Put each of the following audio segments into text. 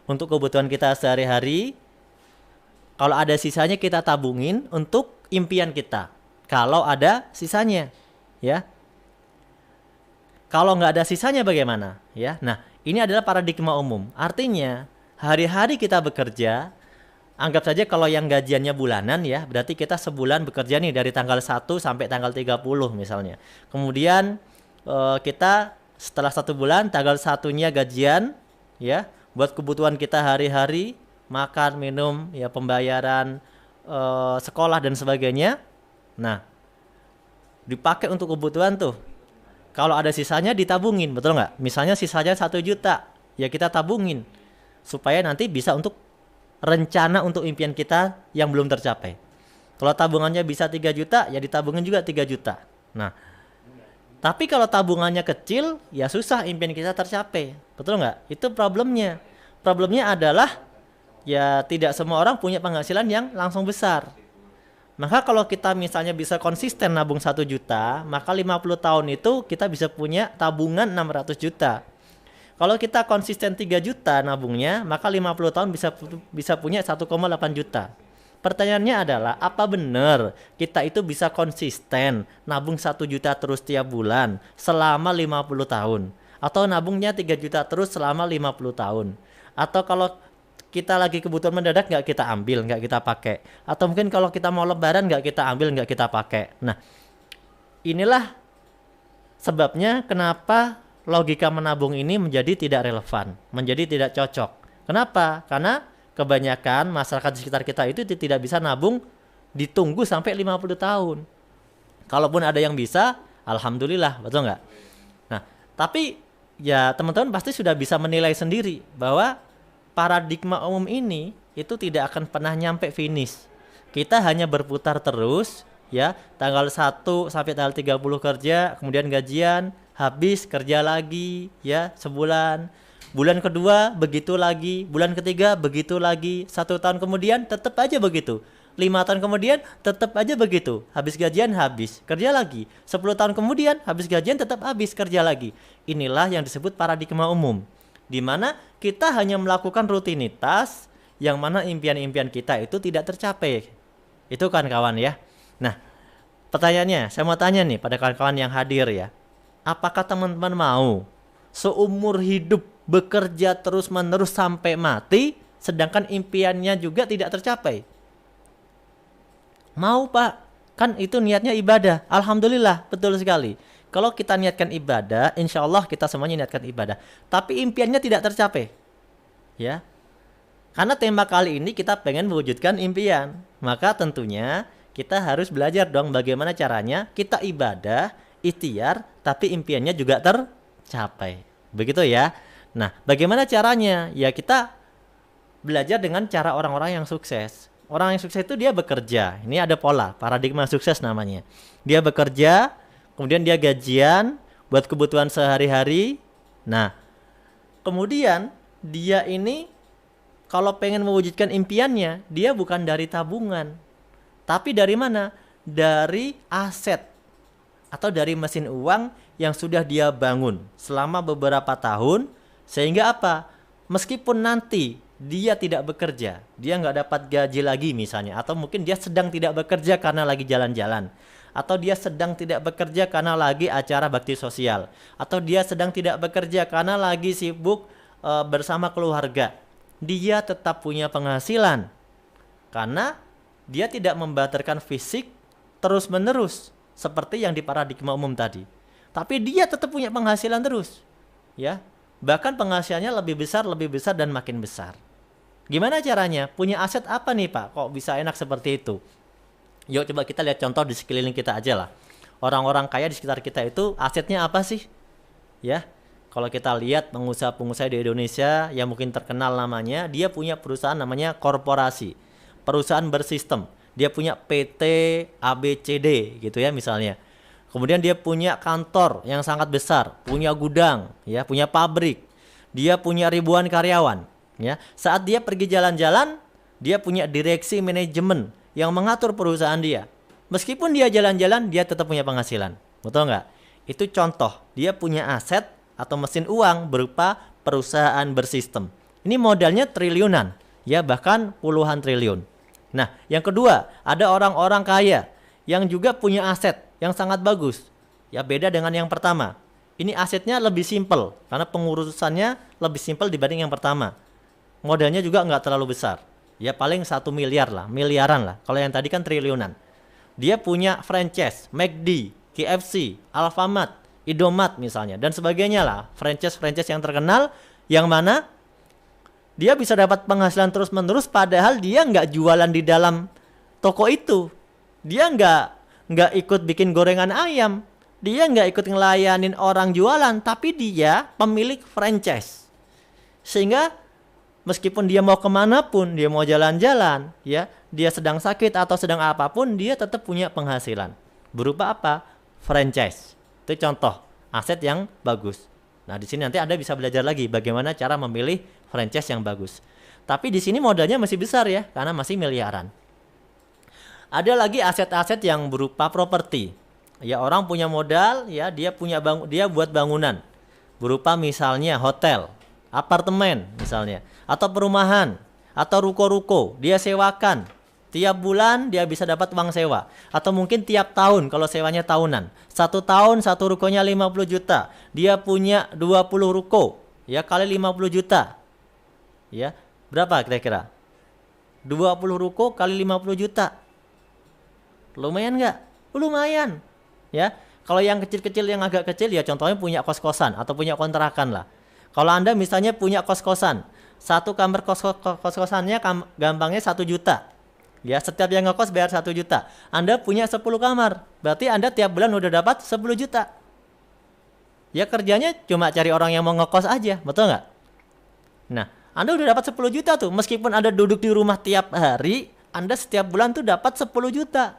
untuk kebutuhan kita sehari-hari. Kalau ada sisanya kita tabungin untuk impian kita. Kalau ada sisanya, ya. Kalau nggak ada sisanya bagaimana? Ya, nah ini adalah paradigma umum. Artinya hari-hari kita bekerja, anggap saja kalau yang gajiannya bulanan ya, berarti kita sebulan bekerja nih dari tanggal 1 sampai tanggal 30 misalnya. Kemudian kita setelah 1 bulan tanggal 1-nya gajian ya, buat kebutuhan kita hari-hari, makan, minum, ya pembayaran sekolah dan sebagainya. Nah, dipakai untuk kebutuhan tuh. Kalau ada sisanya ditabungin, betul nggak? Misalnya sisanya 1 juta, ya kita tabungin supaya nanti bisa untuk rencana untuk impian kita yang belum tercapai. Kalau tabungannya bisa 3 juta, ya ditabungin juga 3 juta. Nah, tapi kalau tabungannya kecil, ya susah impian kita tercapai. Betul nggak? Itu problemnya. Problemnya adalah ya tidak semua orang punya penghasilan yang langsung besar. Maka kalau kita misalnya bisa konsisten nabung 1 juta, maka 50 tahun itu kita bisa punya tabungan 600 juta. Kalau kita konsisten 3 juta nabungnya, maka 50 tahun bisa punya 1,8 juta. Pertanyaannya adalah, apa benar kita itu bisa konsisten nabung 1 juta terus tiap bulan selama 50 tahun? Atau nabungnya 3 juta terus selama 50 tahun? Atau kalau kita lagi kebutuhan mendadak nggak kita ambil, nggak kita pakai? Atau mungkin kalau kita mau lebaran nggak kita ambil, nggak kita pakai? Nah, inilah sebabnya kenapa logika menabung ini menjadi tidak relevan, menjadi tidak cocok. Kenapa? Karena kebanyakan masyarakat di sekitar kita itu tidak bisa nabung ditunggu sampai 50 tahun. Kalaupun ada yang bisa, alhamdulillah, betul nggak? Nah, tapi ya teman-teman pasti sudah bisa menilai sendiri bahwa paradigma umum ini itu tidak akan pernah nyampe finish. Kita hanya berputar terus ya, tanggal 1 sampai tanggal 30 kerja, kemudian gajian, habis kerja lagi ya sebulan. Bulan kedua begitu lagi, bulan ketiga begitu lagi, 1 tahun kemudian tetap aja begitu. 5 tahun kemudian tetap aja begitu. Habis gajian habis, kerja lagi. 10 tahun kemudian habis gajian tetap habis, kerja lagi. Inilah yang disebut paradigma umum, di mana kita hanya melakukan rutinitas yang mana impian-impian kita itu tidak tercapai. Itu kan kawan ya. Nah, pertanyaannya, saya mau tanya nih pada kawan-kawan yang hadir ya. Apakah teman-teman mau seumur hidup bekerja terus-menerus sampai mati, sedangkan impiannya juga tidak tercapai? Mau Pak, kan itu niatnya ibadah. Alhamdulillah, betul sekali. Kalau kita niatkan ibadah, insya Allah kita semuanya niatkan ibadah. Tapi impiannya tidak tercapai. Ya, karena tema kali ini kita pengen mewujudkan impian. Maka tentunya kita harus belajar dong bagaimana caranya kita ibadah, ikhtiar, tapi impiannya juga tercapai. Begitu ya. Nah, bagaimana caranya? Ya kita belajar dengan cara orang-orang yang sukses. Orang yang sukses itu dia bekerja. Ini ada pola, paradigma sukses namanya. Dia bekerja, kemudian dia gajian buat kebutuhan sehari-hari. Nah, kemudian dia ini kalau pengen mewujudkan impiannya, dia bukan dari tabungan. Tapi dari mana? Dari aset atau dari mesin uang yang sudah dia bangun selama beberapa tahun. Sehingga apa? Meskipun nanti dia tidak bekerja, dia nggak dapat gaji lagi misalnya. Atau mungkin dia sedang tidak bekerja karena lagi jalan-jalan. Atau dia sedang tidak bekerja karena lagi acara bakti sosial, atau dia sedang tidak bekerja karena lagi sibuk bersama keluarga, dia tetap punya penghasilan karena dia tidak membatalkan fisik terus-menerus seperti yang di paradigma umum tadi. Tapi dia tetap punya penghasilan terus, ya. Bahkan penghasilannya lebih besar dan makin besar. Gimana caranya? Punya aset apa nih Pak? Kok bisa enak seperti itu? Yuk coba kita lihat contoh di sekeliling kita aja lah. Orang-orang kaya di sekitar kita itu asetnya apa sih? Ya, kalau kita lihat pengusaha-pengusaha di Indonesia yang mungkin terkenal namanya, dia punya perusahaan namanya korporasi, perusahaan bersistem. Dia punya PT ABCD gitu ya misalnya. Kemudian dia punya kantor yang sangat besar, punya gudang, ya, punya pabrik. Dia punya ribuan karyawan, ya. Saat dia pergi jalan-jalan, dia punya direksi manajemen yang mengatur perusahaan dia. Meskipun dia jalan-jalan, dia tetap punya penghasilan. Betul nggak? Itu contoh. Dia punya aset atau mesin uang berupa perusahaan bersistem. Ini modalnya triliunan, ya bahkan puluhan triliun. Nah, yang kedua, ada orang-orang kaya yang juga punya aset yang sangat bagus. Ya beda dengan yang pertama. Ini asetnya lebih simpel karena pengurusannya lebih simpel dibanding yang pertama. Modalnya juga nggak terlalu besar. Ya paling 1 miliar lah, miliaran lah. Kalau yang tadi kan triliunan. Dia punya franchise, McD, KFC, Alfamart, Indomart misalnya dan sebagainya lah. Franchise-franchise yang terkenal yang mana dia bisa dapat penghasilan terus-menerus padahal dia nggak jualan di dalam toko itu. Dia nggak ikut bikin gorengan ayam. Dia nggak ikut ngelayanin orang jualan, tapi dia pemilik franchise. Sehingga meskipun dia mau kemana pun, dia mau jalan-jalan, ya, dia sedang sakit atau sedang apapun, dia tetap punya penghasilan. Berupa apa? Franchise. Itu contoh aset yang bagus. Nah, di sini nanti Anda bisa belajar lagi bagaimana cara memilih franchise yang bagus. Tapi di sini modalnya masih besar ya, karena masih miliaran. Ada lagi aset-aset yang berupa properti. Ya, orang punya modal, ya, dia buat bangunan. Berupa misalnya hotel, apartemen misalnya, atau perumahan, atau ruko-ruko, dia sewakan. Tiap bulan dia bisa dapat uang sewa. Atau mungkin tiap tahun kalau sewanya tahunan. 1 tahun 1 rukonya 50 juta. Dia punya 20 ruko. Ya kali 50 juta. Ya, berapa kira-kira? 20 ruko kali 50 juta. Lumayan nggak? Lumayan. Ya, kalau yang kecil-kecil yang agak kecil ya contohnya punya kos-kosan atau punya kontrakan lah. Kalau Anda misalnya punya kos-kosan, satu kamar kos-kosannya gampangnya 1 juta. Ya, setiap yang ngekos bayar 1 juta. Anda punya 10 kamar. Berarti Anda tiap bulan udah dapat 10 juta. Ya kerjanya cuma cari orang yang mau ngekos aja, betul nggak? Nah, Anda udah dapat 10 juta tuh. Meskipun Anda duduk di rumah tiap hari, Anda setiap bulan tuh dapat 10 juta.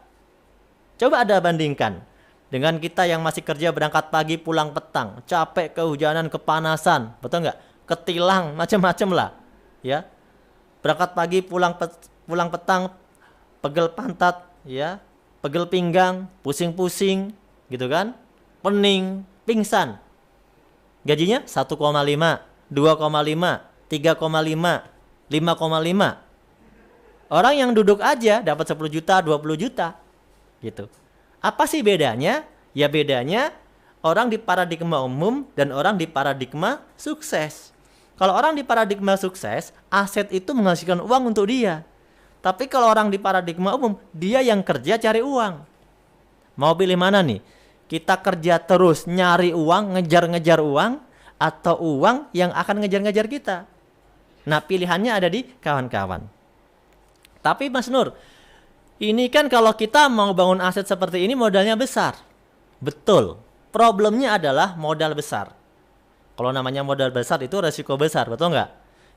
Coba Anda bandingkan dengan kita yang masih kerja berangkat pagi pulang petang, capek, kehujanan, kepanasan, betul nggak? Ketilang, macam-macam lah. Ya, berangkat pagi pulang petang, pegel pantat, ya, pegel pinggang, pusing-pusing, gitu kan? Pening, pingsan. Gajinya 1,5, 2,5, 3,5, 5,5. Orang yang duduk aja dapat 10 juta, 20 juta. Gitu. Apa sih bedanya? Ya bedanya orang di paradigma umum dan orang di paradigma sukses. Kalau orang di paradigma sukses, aset itu menghasilkan uang untuk dia. Tapi kalau orang di paradigma umum, dia yang kerja cari uang. Mau pilih mana nih? Kita kerja terus nyari uang, ngejar-ngejar uang, atau uang yang akan ngejar-ngejar kita? Nah, pilihannya ada di kawan-kawan. Tapi Mas Nur, ini kan kalau kita mau bangun aset seperti ini modalnya besar. Betul. Problemnya adalah modal besar. Kalau namanya modal besar itu resiko besar, betul nggak?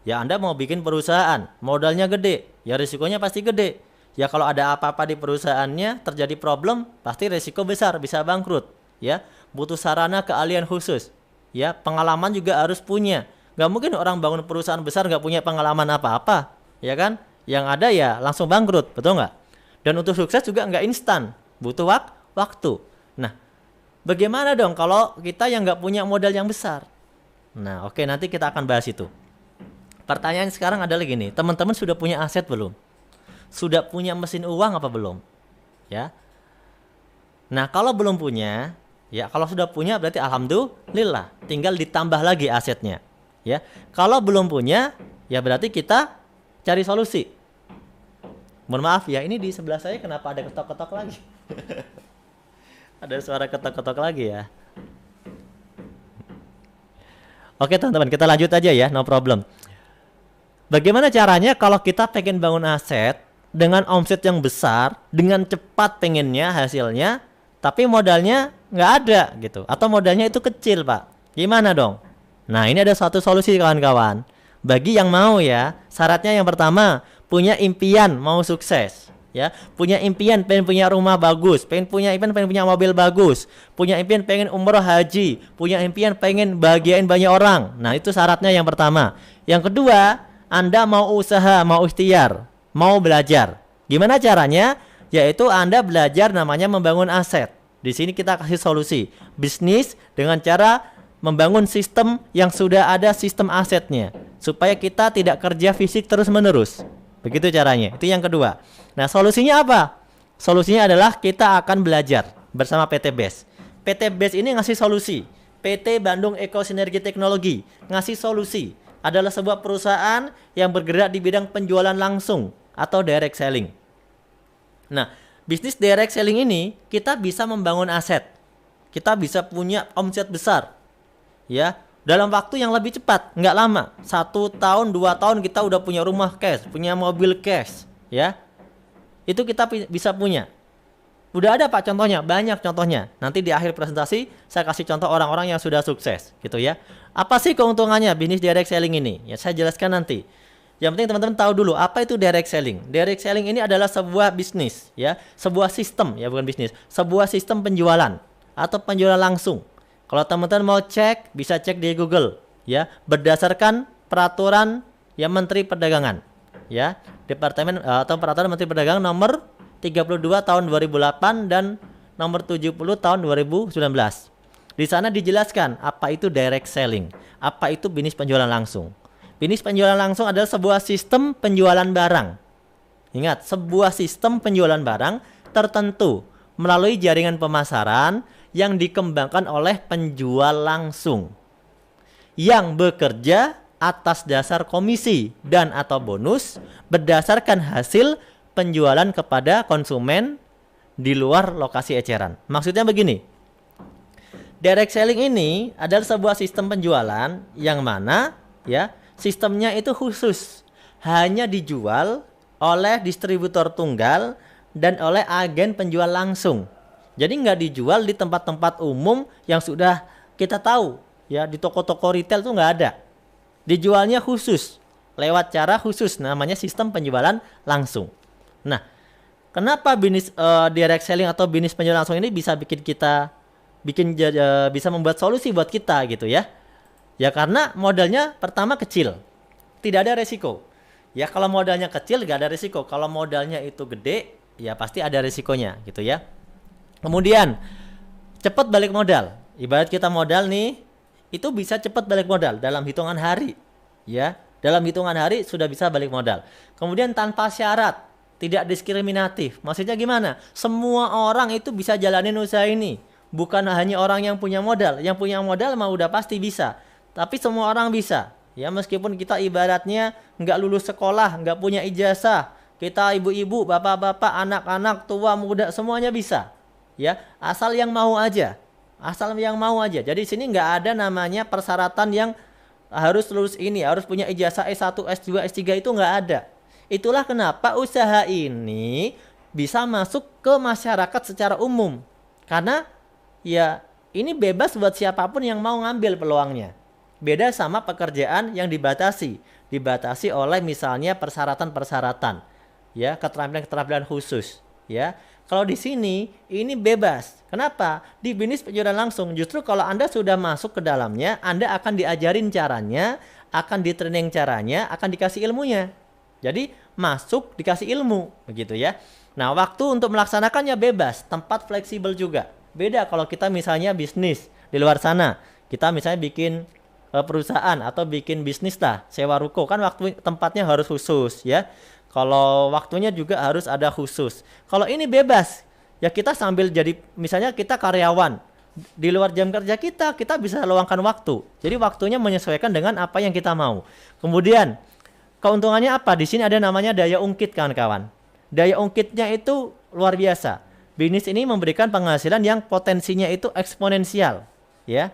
Ya Anda mau bikin perusahaan, modalnya gede, ya risikonya pasti gede. Ya kalau ada apa-apa di perusahaannya terjadi problem, pasti risiko besar, bisa bangkrut. Ya, butuh sarana keahlian khusus. Ya, pengalaman juga harus punya. Gak mungkin orang bangun perusahaan besar gak punya pengalaman apa-apa, ya kan? Yang ada ya langsung bangkrut, betul nggak? Dan untuk sukses juga nggak instan, butuh waktu. Nah, bagaimana dong kalau kita yang nggak punya modal yang besar? Nah, oke, nanti kita akan bahas itu. Pertanyaan sekarang adalah gini, teman-teman sudah punya aset belum? Sudah punya mesin uang apa belum? Ya. Nah, kalau belum punya, ya kalau sudah punya berarti alhamdulillah, tinggal ditambah lagi asetnya. Ya. Kalau belum punya, ya berarti kita cari solusi. Mohon maaf ya, ini di sebelah saya kenapa ada ketok-ketok lagi? Ada suara ketok-ketok lagi ya. Oke teman-teman, kita lanjut aja ya, no problem. Bagaimana caranya kalau kita pengen bangun aset dengan omset yang besar, dengan cepat pengennya hasilnya, tapi modalnya nggak ada gitu, atau modalnya itu kecil Pak? Gimana dong? Nah ini ada satu solusi kawan-kawan. Bagi yang mau ya, syaratnya yang pertama punya impian mau sukses. Ya, punya impian pengen punya rumah bagus, pengen punya mobil bagus, punya impian pengen umroh haji, punya impian pengen bahagiain banyak orang. Nah itu syaratnya yang pertama. Yang kedua, Anda mau usaha, mau ikhtiar, mau belajar. Gimana caranya? Yaitu Anda belajar namanya membangun aset. Di sini kita kasih solusi bisnis dengan cara membangun sistem yang sudah ada sistem asetnya supaya kita tidak kerja fisik terus-menerus. Begitu caranya. Itu yang kedua. Nah, solusinya apa? Solusinya adalah kita akan belajar bersama PT BES. PT BES ini ngasih solusi. PT Bandung Eko Sinergi Teknologi ngasih solusi. Adalah sebuah perusahaan yang bergerak di bidang penjualan langsung atau direct selling. Nah, bisnis direct selling ini kita bisa membangun aset. Kita bisa punya omset besar. Ya, dalam waktu yang lebih cepat, nggak lama. 1 tahun, 2 tahun kita udah punya rumah cash, punya mobil cash, ya. Itu kita bisa punya. Udah ada Pak contohnya, banyak contohnya. Nanti di akhir presentasi saya kasih contoh orang-orang yang sudah sukses, gitu ya. Apa sih keuntungannya bisnis direct selling ini? Ya, saya jelaskan nanti. Yang penting teman-teman tahu dulu apa itu direct selling. Direct selling ini adalah sebuah bisnis, ya, sebuah sistem, ya bukan bisnis, sebuah sistem penjualan atau penjualan langsung. Kalau teman-teman mau cek, bisa cek di Google, ya, berdasarkan peraturan ya Menteri Perdagangan, ya, Departemen atau Peraturan Menteri Perdagangan nomor 32 tahun 2008 dan nomor 70 tahun 2019. Di sana dijelaskan apa itu direct selling, apa itu bisnis penjualan langsung. Bisnis penjualan langsung adalah sebuah sistem penjualan barang. Ingat, sebuah sistem penjualan barang tertentu melalui jaringan pemasaran yang dikembangkan oleh penjual langsung yang bekerja atas dasar komisi dan atau bonus berdasarkan hasil penjualan kepada konsumen di luar lokasi eceran. Maksudnya begini, direct selling ini adalah sebuah sistem penjualan yang mana ya sistemnya itu khusus, hanya dijual oleh distributor tunggal dan oleh agen penjual langsung. Jadi nggak dijual di tempat-tempat umum yang sudah kita tahu, ya di toko-toko retail tuh nggak ada. Dijualnya khusus, lewat cara khusus, namanya sistem penjualan langsung. Nah, kenapa bisnis direct selling atau bisnis penjualan langsung ini bisa bisa membuat solusi buat kita gitu ya? Ya karena modalnya pertama kecil, tidak ada resiko. Ya kalau modalnya kecil nggak ada resiko. Kalau modalnya itu gede, ya pasti ada resikonya gitu ya. Kemudian cepat balik modal. Ibarat kita modal nih, itu bisa cepat balik modal dalam hitungan hari. Ya, dalam hitungan hari sudah bisa balik modal. Kemudian tanpa syarat, tidak diskriminatif. Maksudnya gimana? Semua orang itu bisa jalanin usaha ini. Bukan hanya orang yang punya modal. Yang punya modal mah udah pasti bisa. Tapi semua orang bisa. Ya meskipun kita ibaratnya nggak lulus sekolah, nggak punya ijazah. Kita ibu-ibu, bapak-bapak, anak-anak, tua, muda, semuanya bisa. Ya, asal yang mau aja. Asal yang mau aja. Jadi di sini nggak ada namanya persyaratan yang harus lulus ini, harus punya ijazah S1, S2, S3 itu nggak ada. Itulah kenapa usaha ini bisa masuk ke masyarakat secara umum. Karena ya ini bebas buat siapapun yang mau ngambil peluangnya. Beda sama pekerjaan yang dibatasi. Dibatasi oleh misalnya persyaratan-persyaratan. Ya, keterampilan-keterampilan khusus. Ya. Kalau di sini, ini bebas. Kenapa? Di bisnis penjualan langsung, justru kalau Anda sudah masuk ke dalamnya, Anda akan diajarin caranya, akan di-training caranya, akan dikasih ilmunya. Jadi, masuk dikasih ilmu, begitu ya. Nah, waktu untuk melaksanakannya bebas, tempat fleksibel juga. Beda kalau kita misalnya bisnis di luar sana. Kita misalnya bikin perusahaan atau bikin bisnis lah, sewa ruko, kan waktu tempatnya harus khusus ya. Kalau waktunya juga harus ada khusus. Kalau ini bebas, ya kita sambil jadi, misalnya kita karyawan, di luar jam kerja kita bisa luangkan waktu. Jadi waktunya menyesuaikan dengan apa yang kita mau. Kemudian, keuntungannya apa? Di sini ada namanya daya ungkit kawan-kawan. Daya ungkitnya itu luar biasa. Bisnis ini memberikan penghasilan yang potensinya itu eksponensial. Ya.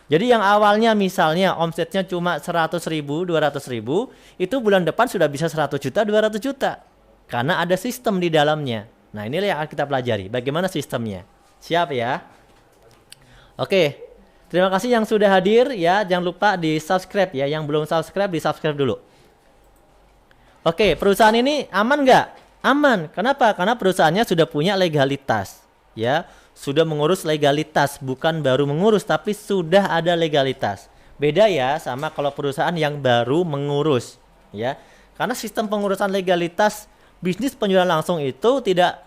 Jadi yang awalnya misalnya omsetnya cuma 100.000, 200.000, itu bulan depan sudah bisa 100 juta, 200 juta. Karena ada sistem di dalamnya. Nah inilah yang akan kita pelajari. Bagaimana sistemnya. Siap ya? Oke. Terima kasih yang sudah hadir ya. Jangan lupa di subscribe ya. Yang belum subscribe, di subscribe dulu. Oke, perusahaan ini aman nggak? Aman. Kenapa? Karena perusahaannya sudah punya legalitas. Ya. Sudah mengurus legalitas, bukan baru mengurus, tapi sudah ada legalitas. Beda ya sama kalau perusahaan yang baru mengurus, ya. Karena sistem pengurusan legalitas bisnis penjualan langsung itu tidak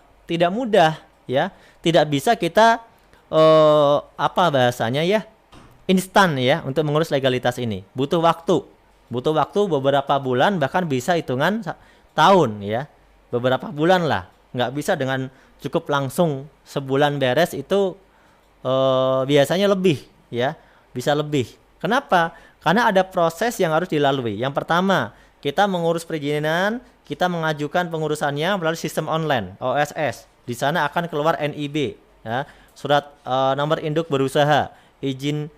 mudah, ya. Tidak bisa kita apa bahasanya ya, instan ya untuk mengurus legalitas ini. Butuh waktu. Butuh waktu beberapa bulan, bahkan bisa hitungan tahun ya. Beberapa bulan lah. Nggak bisa dengan cukup langsung sebulan beres itu biasanya lebih ya. Bisa lebih. Kenapa? Karena ada proses yang harus dilalui. Yang pertama, kita mengurus perizinan, kita mengajukan pengurusannya melalui sistem online, OSS. Di sana akan keluar NIB, ya, surat nomor induk berusaha, izin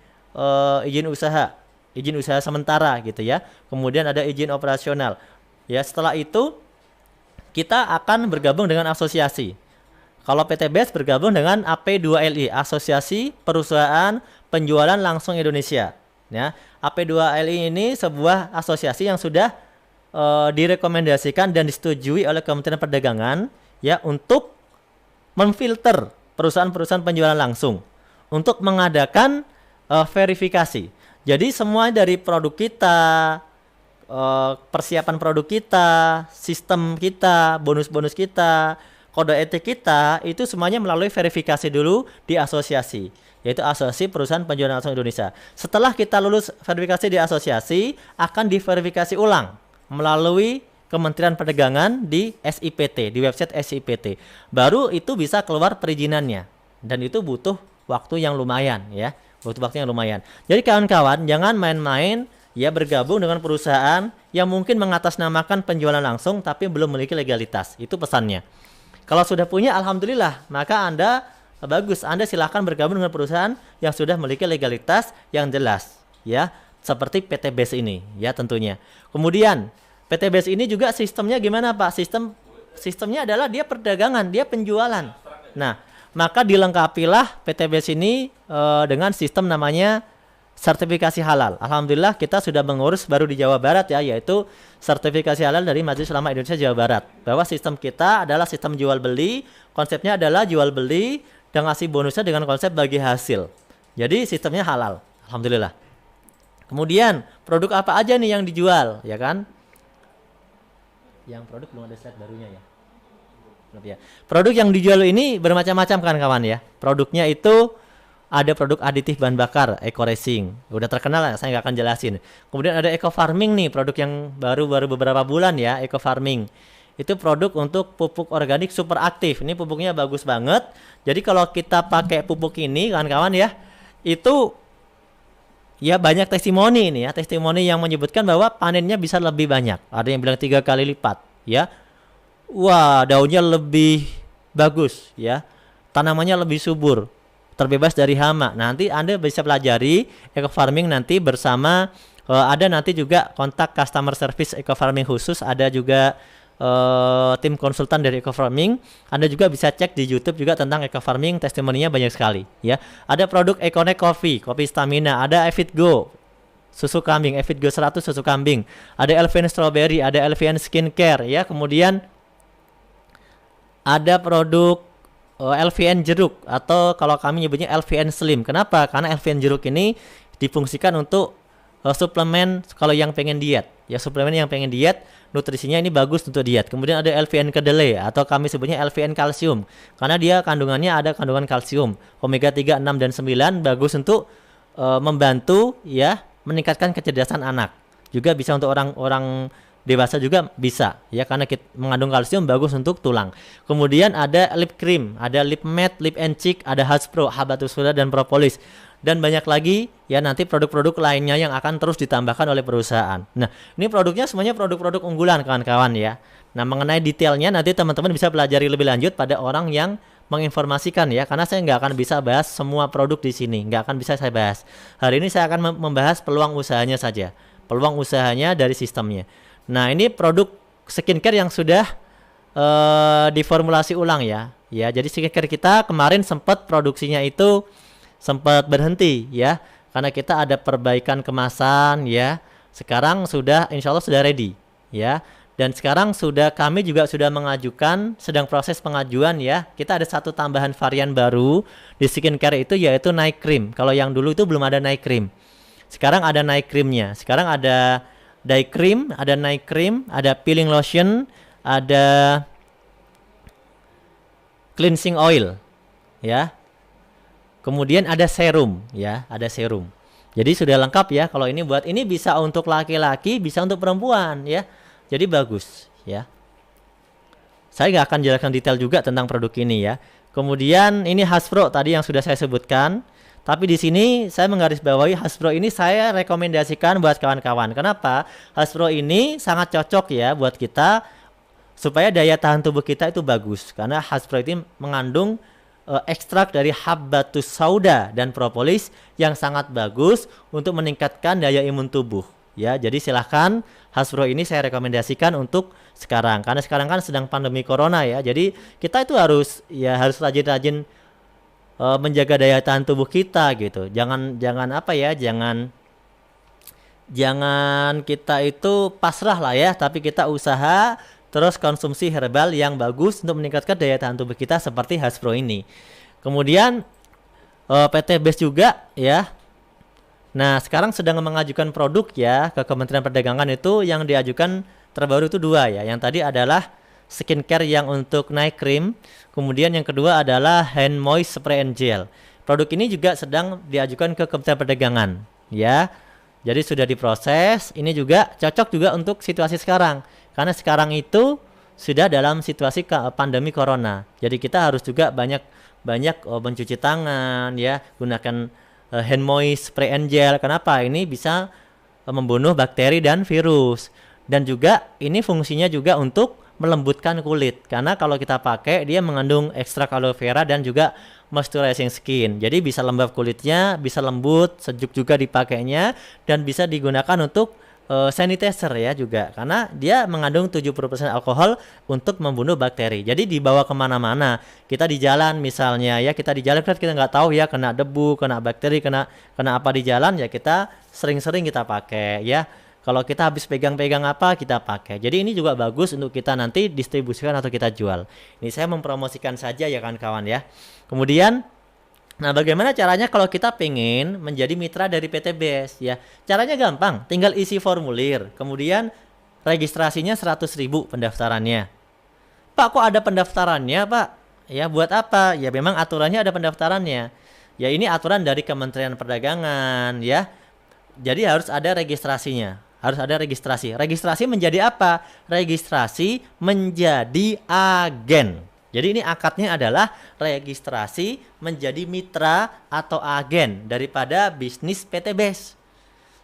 usaha sementara gitu ya. Kemudian ada izin operasional. Ya, setelah itu kita akan bergabung dengan asosiasi. Kalau PTBS bergabung dengan AP2LI, Asosiasi Perusahaan Penjualan Langsung Indonesia. Ya, AP2LI ini sebuah asosiasi yang sudah direkomendasikan dan disetujui oleh Kementerian Perdagangan ya untuk memfilter perusahaan-perusahaan penjualan langsung untuk mengadakan verifikasi. Jadi semua dari produk kita, persiapan produk kita, sistem kita, bonus-bonus kita, kode etik kita itu semuanya melalui verifikasi dulu di asosiasi, yaitu Asosiasi Perusahaan Penjualan Langsung Indonesia. Setelah kita lulus verifikasi di asosiasi, akan diverifikasi ulang melalui Kementerian Perdagangan di SIPT, di website SIPT. Baru itu bisa keluar perizinannya. Dan itu butuh waktu yang lumayan ya. Butuh waktu yang lumayan. Jadi kawan-kawan jangan main-main ya bergabung dengan perusahaan yang mungkin mengatasnamakan penjualan langsung tapi belum memiliki legalitas. Itu pesannya. Kalau sudah punya alhamdulillah, maka Anda bagus. Anda silahkan bergabung dengan perusahaan yang sudah memiliki legalitas yang jelas ya. Seperti PTBS ini ya tentunya. Kemudian PTBS ini juga sistemnya gimana Pak? Sistemnya adalah dia perdagangan, dia penjualan. Nah, maka dilengkapilah PTBS ini dengan sistem namanya sertifikasi halal. Alhamdulillah kita sudah mengurus baru di Jawa Barat ya, yaitu sertifikasi halal dari Majelis Ulama Indonesia Jawa Barat. Bahwa sistem kita adalah sistem jual beli, konsepnya adalah jual beli dan ngasih bonusnya dengan konsep bagi hasil. Jadi sistemnya halal. Alhamdulillah. Kemudian produk apa aja nih yang dijual, ya kan? Yang produk belum ada slide barunya ya. Ya. Produk yang dijual ini bermacam-macam kan kawan ya. Produknya itu ada produk aditif bahan bakar, Eco Racing. Udah terkenal lah, saya nggak akan jelasin. Kemudian ada Eco Farming nih, produk yang baru beberapa bulan ya, Eco Farming. Itu produk untuk pupuk organik super aktif. Ini pupuknya bagus banget. Jadi kalau kita pakai pupuk ini kawan-kawan ya, itu ya banyak testimoni ini ya, testimoni yang menyebutkan bahwa panennya bisa lebih banyak. Ada yang bilang 3 kali lipat ya. Wah, daunnya lebih bagus ya. Tanamannya lebih subur, terbebas dari hama. Nanti Anda bisa pelajari Eco Farming nanti bersama ada nanti juga kontak customer service Eco Farming khusus, ada juga tim konsultan dari Eco Farming. Anda juga bisa cek di YouTube juga tentang Eco Farming, testimoninya banyak sekali ya. Ada produk Econet Coffee, kopi stamina, ada Evit Go susu kambing, Evit Go 100 susu kambing, ada LVN Strawberry, ada LVN Skincare ya. Kemudian ada produk LVN jeruk atau kalau kami nyebutnya LVN Slim. Kenapa? Karena LVN jeruk ini difungsikan untuk suplemen kalau yang pengen diet. Ya, suplemen yang pengen diet, nutrisinya ini bagus untuk diet. Kemudian ada LVN kedelai atau kami sebutnya LVN kalsium. Karena dia kandungannya ada kandungan kalsium, omega 3, 6 dan 9, bagus untuk membantu ya meningkatkan kecerdasan anak. Juga bisa untuk orang-orang dewasa juga bisa ya, karena kita mengandung kalsium, bagus untuk tulang. Kemudian ada lip cream, ada lip matte, lip and cheek, ada Haspro, habatus sauda dan propolis, dan banyak lagi ya nanti produk-produk lainnya yang akan terus ditambahkan oleh perusahaan. Nah, ini produknya semuanya produk-produk unggulan kawan-kawan ya. Nah, mengenai detailnya nanti teman-teman bisa pelajari lebih lanjut pada orang yang menginformasikan ya, karena saya nggak akan bisa bahas semua produk di sini, nggak akan bisa saya bahas. Hari ini saya akan membahas peluang usahanya saja, peluang usahanya dari sistemnya. Nah, ini produk skincare yang sudah diformulasi ulang ya. Ya, jadi skincare kita kemarin sempat produksinya itu sempat berhenti ya, karena kita ada perbaikan kemasan ya. Sekarang sudah insya Allah sudah ready ya. Dan sekarang kami juga sudah mengajukan, sedang proses pengajuan ya. Kita ada satu tambahan varian baru di skincare itu, yaitu night cream. Kalau yang dulu itu belum ada night cream. Sekarang ada night creamnya. Sekarang ada day cream, ada night cream, ada peeling lotion, ada cleansing oil ya. Kemudian ada serum ya, ada serum. Jadi sudah lengkap ya. Kalau ini buat ini bisa untuk laki-laki, bisa untuk perempuan ya. Jadi bagus ya. Saya nggak akan jelaskan detail juga tentang produk ini ya. Kemudian ini Hasbro tadi yang sudah saya sebutkan. Tapi di sini saya menggarisbawahi Hasbro ini saya rekomendasikan buat kawan-kawan. Kenapa? Hasbro ini sangat cocok ya buat kita supaya daya tahan tubuh kita itu bagus. Karena Hasbro ini mengandung ekstrak dari habbatus sauda dan propolis yang sangat bagus untuk meningkatkan daya imun tubuh. Ya, jadi silahkan Hasbro ini saya rekomendasikan untuk sekarang karena sekarang kan sedang pandemi corona ya. Jadi kita itu harus rajin-rajin menjaga daya tahan tubuh kita gitu. Jangan apa ya, jangan kita itu pasrah lah ya, tapi kita usaha terus konsumsi herbal yang bagus untuk meningkatkan daya tahan tubuh kita seperti Hasbro ini. Kemudian PT BES juga ya. Nah, sekarang sedang mengajukan produk ya ke Kementerian Perdagangan. Itu yang diajukan terbaru itu 2 ya. Yang tadi adalah skincare yang untuk night cream. Kemudian yang kedua adalah hand moist spray and gel. Produk ini juga sedang diajukan ke Kementerian Perdagangan ya. Jadi sudah diproses. Ini juga cocok juga untuk situasi sekarang. Karena sekarang itu sudah dalam situasi pandemi corona. Jadi kita harus juga banyak mencuci tangan ya, gunakan hand moist spray and gel. Kenapa? Ini bisa membunuh bakteri dan virus. Dan juga ini fungsinya juga untuk melembutkan kulit. Karena kalau kita pakai dia mengandung ekstrak aloe vera dan juga moisturizing skin. Jadi bisa lembab kulitnya, bisa lembut, sejuk juga dipakainya dan bisa digunakan untuk sanitizer ya juga karena dia mengandung 70% alkohol untuk membunuh bakteri. Jadi dibawa kemana-mana. Kita di jalan misalnya ya, kita di jalan kita nggak tahu ya kena debu, kena bakteri, kena apa di jalan ya, kita sering-sering kita pakai ya. Kalau kita habis pegang-pegang apa kita pakai. Jadi ini juga bagus untuk kita nanti distribusikan atau kita jual. Ini saya mempromosikan saja ya kawan-kawan ya. Kemudian nah, bagaimana caranya kalau kita pengen menjadi mitra dari PT BES ya? Caranya gampang, tinggal isi formulir. Kemudian registrasinya 100.000 pendaftarannya. Pak, kok ada pendaftarannya, Pak? Ya, buat apa? Ya memang aturannya ada pendaftarannya. Ya ini aturan dari Kementerian Perdagangan ya. Jadi harus ada registrasinya. Harus ada registrasi. Registrasi menjadi apa? Registrasi menjadi agen. Jadi ini akadnya adalah registrasi menjadi mitra atau agen daripada bisnis PT BES.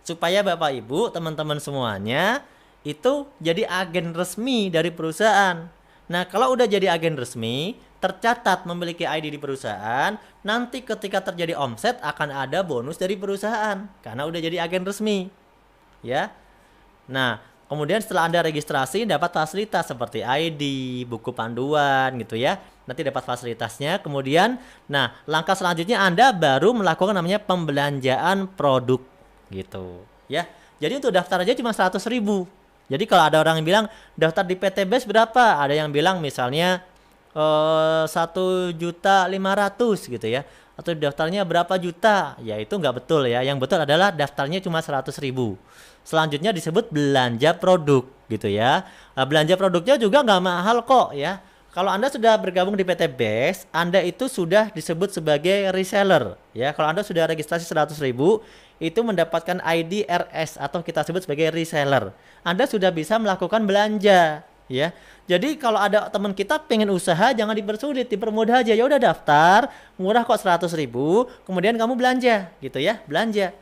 Supaya Bapak Ibu, teman-teman semuanya itu jadi agen resmi dari perusahaan. Nah, kalau udah jadi agen resmi, tercatat memiliki ID di perusahaan, nanti ketika terjadi omset akan ada bonus dari perusahaan karena udah jadi agen resmi. Ya. Nah, kemudian setelah Anda registrasi dapat fasilitas seperti ID, buku panduan gitu ya. Nanti dapat fasilitasnya. Kemudian, nah langkah selanjutnya Anda baru melakukan namanya pembelanjaan produk gitu ya. Jadi untuk daftar aja cuma 100.000. Jadi kalau ada orang yang bilang daftar di PT BES berapa? Ada yang bilang misalnya 1.500.000 gitu ya. Atau daftarnya berapa juta? Ya itu nggak betul ya. Yang betul adalah daftarnya cuma 100.000. Selanjutnya disebut belanja produk gitu ya. Nah, belanja produknya juga nggak mahal kok ya. Kalau Anda sudah bergabung di PT BES, Anda itu sudah disebut sebagai reseller ya. Kalau Anda sudah registrasi 100.000, itu mendapatkan ID RS atau kita sebut sebagai reseller. Anda sudah bisa melakukan belanja ya. Jadi kalau ada teman kita pengen usaha jangan dipersulit, dipermudah aja. Ya udah daftar, murah kok 100.000, kemudian kamu belanja gitu ya, belanja.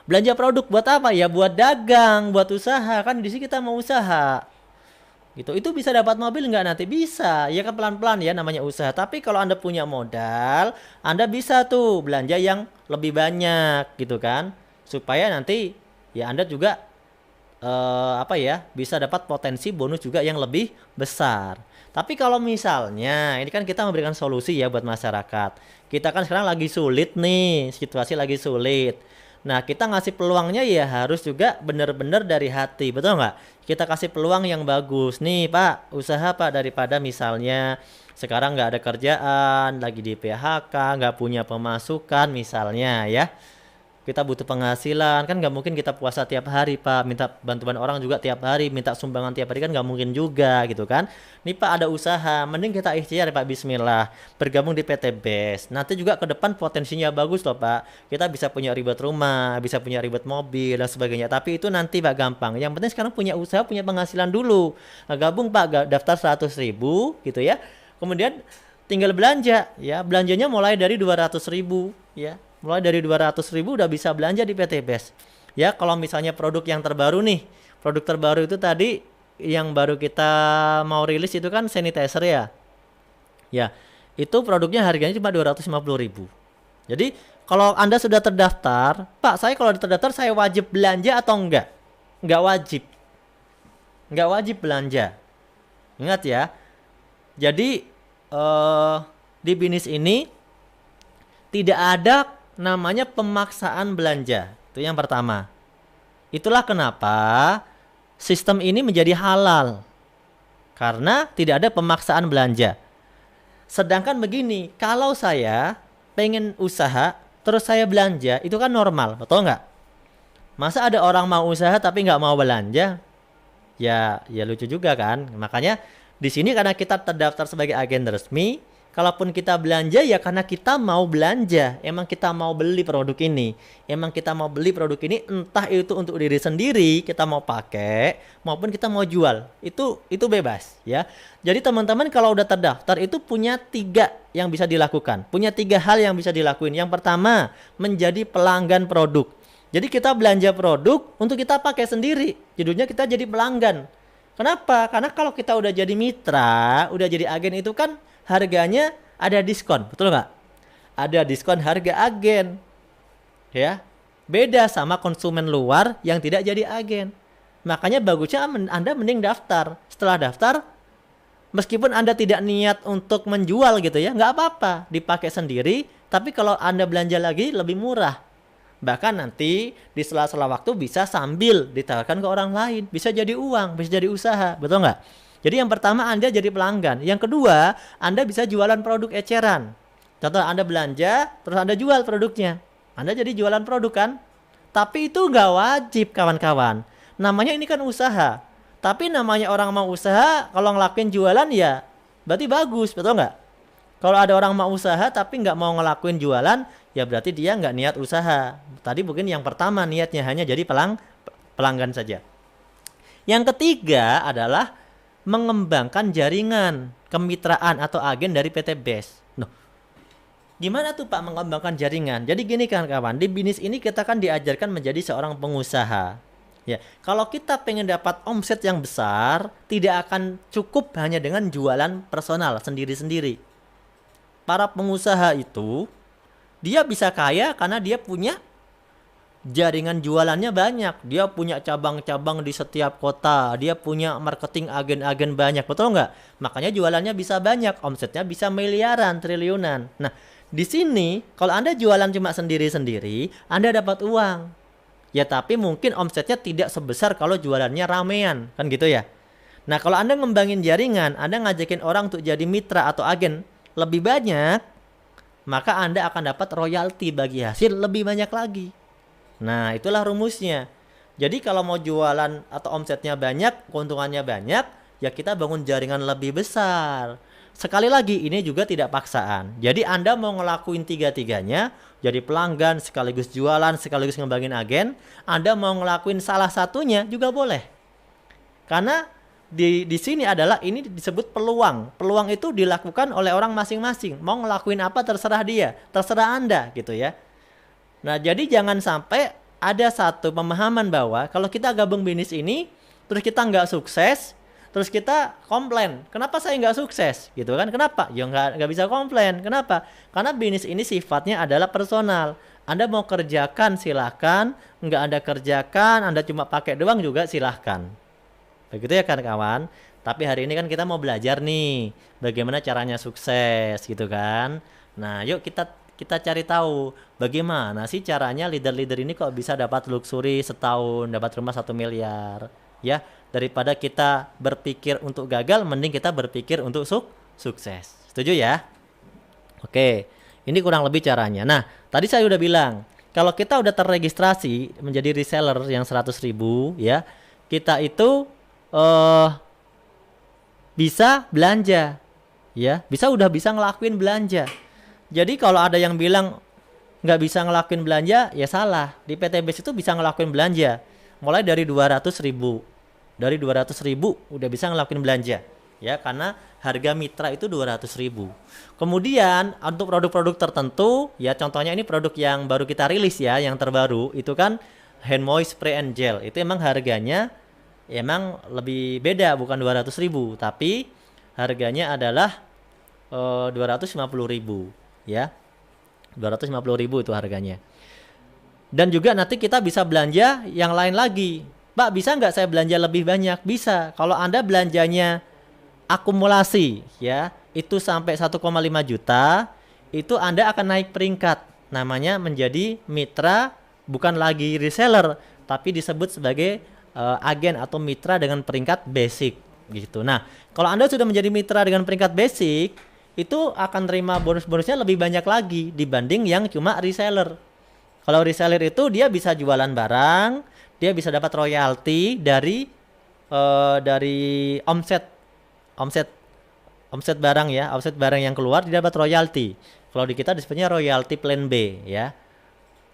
Belanja produk buat apa? Ya buat dagang, buat usaha. Kan di sini kita mau usaha. Gitu. Itu bisa dapat mobil nggak nanti? Bisa. Ya kan pelan-pelan ya namanya usaha. Tapi kalau Anda punya modal, Anda bisa tuh belanja yang lebih banyak gitu kan. Supaya nanti ya Anda juga bisa dapat potensi bonus juga yang lebih besar. Tapi kalau misalnya ini kan kita memberikan solusi ya buat masyarakat. Kita kan sekarang lagi sulit nih, situasi lagi sulit. Nah, kita ngasih peluangnya ya harus juga benar-benar dari hati, betul nggak? Kita kasih peluang yang bagus. Nih Pak, usaha Pak, daripada misalnya sekarang nggak ada kerjaan, lagi di PHK, nggak punya pemasukan misalnya ya. kita butuh penghasilan, kan nggak mungkin kita puasa tiap hari Pak, minta bantuan orang juga tiap hari, minta sumbangan tiap hari kan nggak mungkin juga gitu kan. Nih Pak ada usaha, mending kita ikhtiar ya Pak, bismillah, bergabung di PT BES. Nanti juga ke depan potensinya bagus loh Pak, kita bisa punya ribet rumah, bisa punya ribet mobil dan sebagainya, tapi itu nanti Pak gampang. Yang penting sekarang punya usaha, punya penghasilan dulu. Nah, gabung Pak, daftar 100.000 gitu ya, kemudian tinggal belanja ya, belanjanya mulai dari 200.000 ya. Mulai dari 200.000 udah bisa belanja di PT BES. Ya, kalau misalnya produk yang terbaru nih, produk terbaru itu tadi yang baru kita mau rilis itu kan sanitizer ya. Ya, itu produknya harganya cuma 250.000. Jadi, kalau Anda sudah terdaftar, Pak, saya kalau terdaftar saya wajib belanja atau enggak? Enggak wajib. Enggak wajib belanja. Ingat ya. Jadi, di bisnis ini tidak ada namanya pemaksaan belanja. Itu yang pertama. Itulah kenapa sistem ini menjadi halal. Karena tidak ada pemaksaan belanja. Sedangkan begini, kalau saya pengen usaha, terus saya belanja, itu kan normal, betul nggak? Masa ada orang mau usaha tapi nggak mau belanja? Ya lucu juga kan. Makanya di sini karena kita terdaftar sebagai agen resmi, kalaupun kita belanja ya karena kita mau belanja, emang kita mau beli produk ini, entah itu untuk diri sendiri kita mau pakai maupun kita mau jual, itu bebas ya. Jadi teman-teman kalau udah terdaftar itu punya 3 yang bisa dilakukan, punya 3 hal yang bisa dilakuin. Yang pertama, menjadi pelanggan produk. Jadi kita belanja produk untuk kita pakai sendiri, judulnya kita jadi pelanggan. Kenapa? Karena kalau kita udah jadi mitra, udah jadi agen itu kan harganya ada diskon, betul nggak? Ada diskon harga agen, ya. Beda sama konsumen luar yang tidak jadi agen. Makanya bagusnya Anda mending daftar. Setelah daftar, meskipun Anda tidak niat untuk menjual gitu ya, nggak apa-apa, dipakai sendiri. Tapi kalau Anda belanja lagi lebih murah. Bahkan nanti di sela-sela waktu bisa sambil ditawarkan ke orang lain, bisa jadi uang, bisa jadi usaha, betul nggak? Jadi yang pertama Anda jadi pelanggan. Yang kedua, Anda bisa jualan produk eceran. Contoh Anda belanja, terus Anda jual produknya. Anda jadi jualan produk kan? Tapi itu nggak wajib kawan-kawan. Namanya ini kan usaha. Tapi namanya orang mau usaha, kalau ngelakuin jualan ya berarti bagus, betul nggak? Kalau ada orang mau usaha tapi nggak mau ngelakuin jualan, ya berarti dia nggak niat usaha. Tadi mungkin yang pertama niatnya hanya jadi pelanggan saja. Yang ketiga adalah mengembangkan jaringan kemitraan atau agen dari PT BES. Noh, gimana tuh Pak mengembangkan jaringan? Jadi gini kan kawan, di bisnis ini kita kan diajarkan menjadi seorang pengusaha. Ya, kalau kita pengen dapat omset yang besar, tidak akan cukup hanya dengan jualan personal sendiri-sendiri. Para pengusaha itu dia bisa kaya karena dia punya jaringan jualannya banyak, dia punya cabang-cabang di setiap kota, dia punya marketing agen-agen banyak, betul nggak? Makanya jualannya bisa banyak, omsetnya bisa miliaran, triliunan. Nah, di sini kalau Anda jualan cuma sendiri-sendiri, Anda dapat uang. Ya tapi mungkin omsetnya tidak sebesar kalau jualannya ramean, kan gitu ya. Nah, kalau Anda ngembangin jaringan, Anda ngajakin orang untuk jadi mitra atau agen lebih banyak, maka Anda akan dapat royalti bagi hasil lebih banyak lagi. Nah, itulah rumusnya. Jadi kalau mau jualan atau omsetnya banyak, keuntungannya banyak, ya kita bangun jaringan lebih besar. Sekali lagi, ini juga tidak paksaan. Jadi Anda mau ngelakuin 3-tiganya, jadi pelanggan, sekaligus jualan, sekaligus ngembangin agen. Anda mau ngelakuin salah satunya juga boleh. Karena di sini adalah ini disebut peluang. Peluang itu dilakukan oleh orang masing-masing. Mau ngelakuin apa terserah dia, terserah Anda gitu ya. Nah, jadi jangan sampai ada satu pemahaman bahwa kalau kita gabung bisnis ini, terus kita nggak sukses, terus kita komplain. Kenapa saya nggak sukses? Gitu kan? Kenapa? Ya nggak bisa komplain. Kenapa? Karena bisnis ini sifatnya adalah personal. Anda mau kerjakan silahkan, nggak Anda kerjakan, Anda cuma pakai doang juga silahkan. Begitu ya kan kawan? Tapi hari ini kan kita mau belajar nih, bagaimana caranya sukses gitu kan? Nah, yuk kita cari tahu bagaimana sih caranya leader-leader ini kok bisa dapat luxury setahun, dapat rumah 1 miliar. Ya, daripada kita berpikir untuk gagal, mending kita berpikir untuk sukses. Setuju ya? Oke, ini kurang lebih caranya. Nah, tadi saya udah bilang, kalau kita udah terregistrasi menjadi reseller yang 100.000 ya, kita itu bisa belanja ya, udah bisa ngelakuin belanja. Jadi kalau ada yang bilang nggak bisa ngelakuin belanja, ya salah. Di PT BES itu bisa ngelakuin belanja mulai dari 200.000. Dari 200.000 udah bisa ngelakuin belanja ya, karena harga mitra itu 200.000. Kemudian untuk produk-produk tertentu ya, contohnya ini produk yang baru kita rilis ya, yang terbaru itu kan hand moist spray and gel. Itu emang harganya emang lebih beda, bukan 200.000, tapi harganya adalah 250.000 ya. 250.000 itu harganya. Dan juga nanti kita bisa belanja yang lain lagi. Pak, bisa nggak saya belanja lebih banyak? Bisa. Kalau Anda belanjanya akumulasi ya, itu sampai 1,5 juta, itu Anda akan naik peringkat. Namanya menjadi mitra, bukan lagi reseller, tapi disebut sebagai agen atau mitra dengan peringkat basic gitu. Nah, kalau Anda sudah menjadi mitra dengan peringkat basic, itu akan terima bonus-bonusnya lebih banyak lagi dibanding yang cuma reseller. Kalau reseller itu dia bisa jualan barang, dia bisa dapat royalti dari omset barang ya, omset barang yang keluar dia dapat royalti. Kalau di kita disebutnya royalti plan B ya.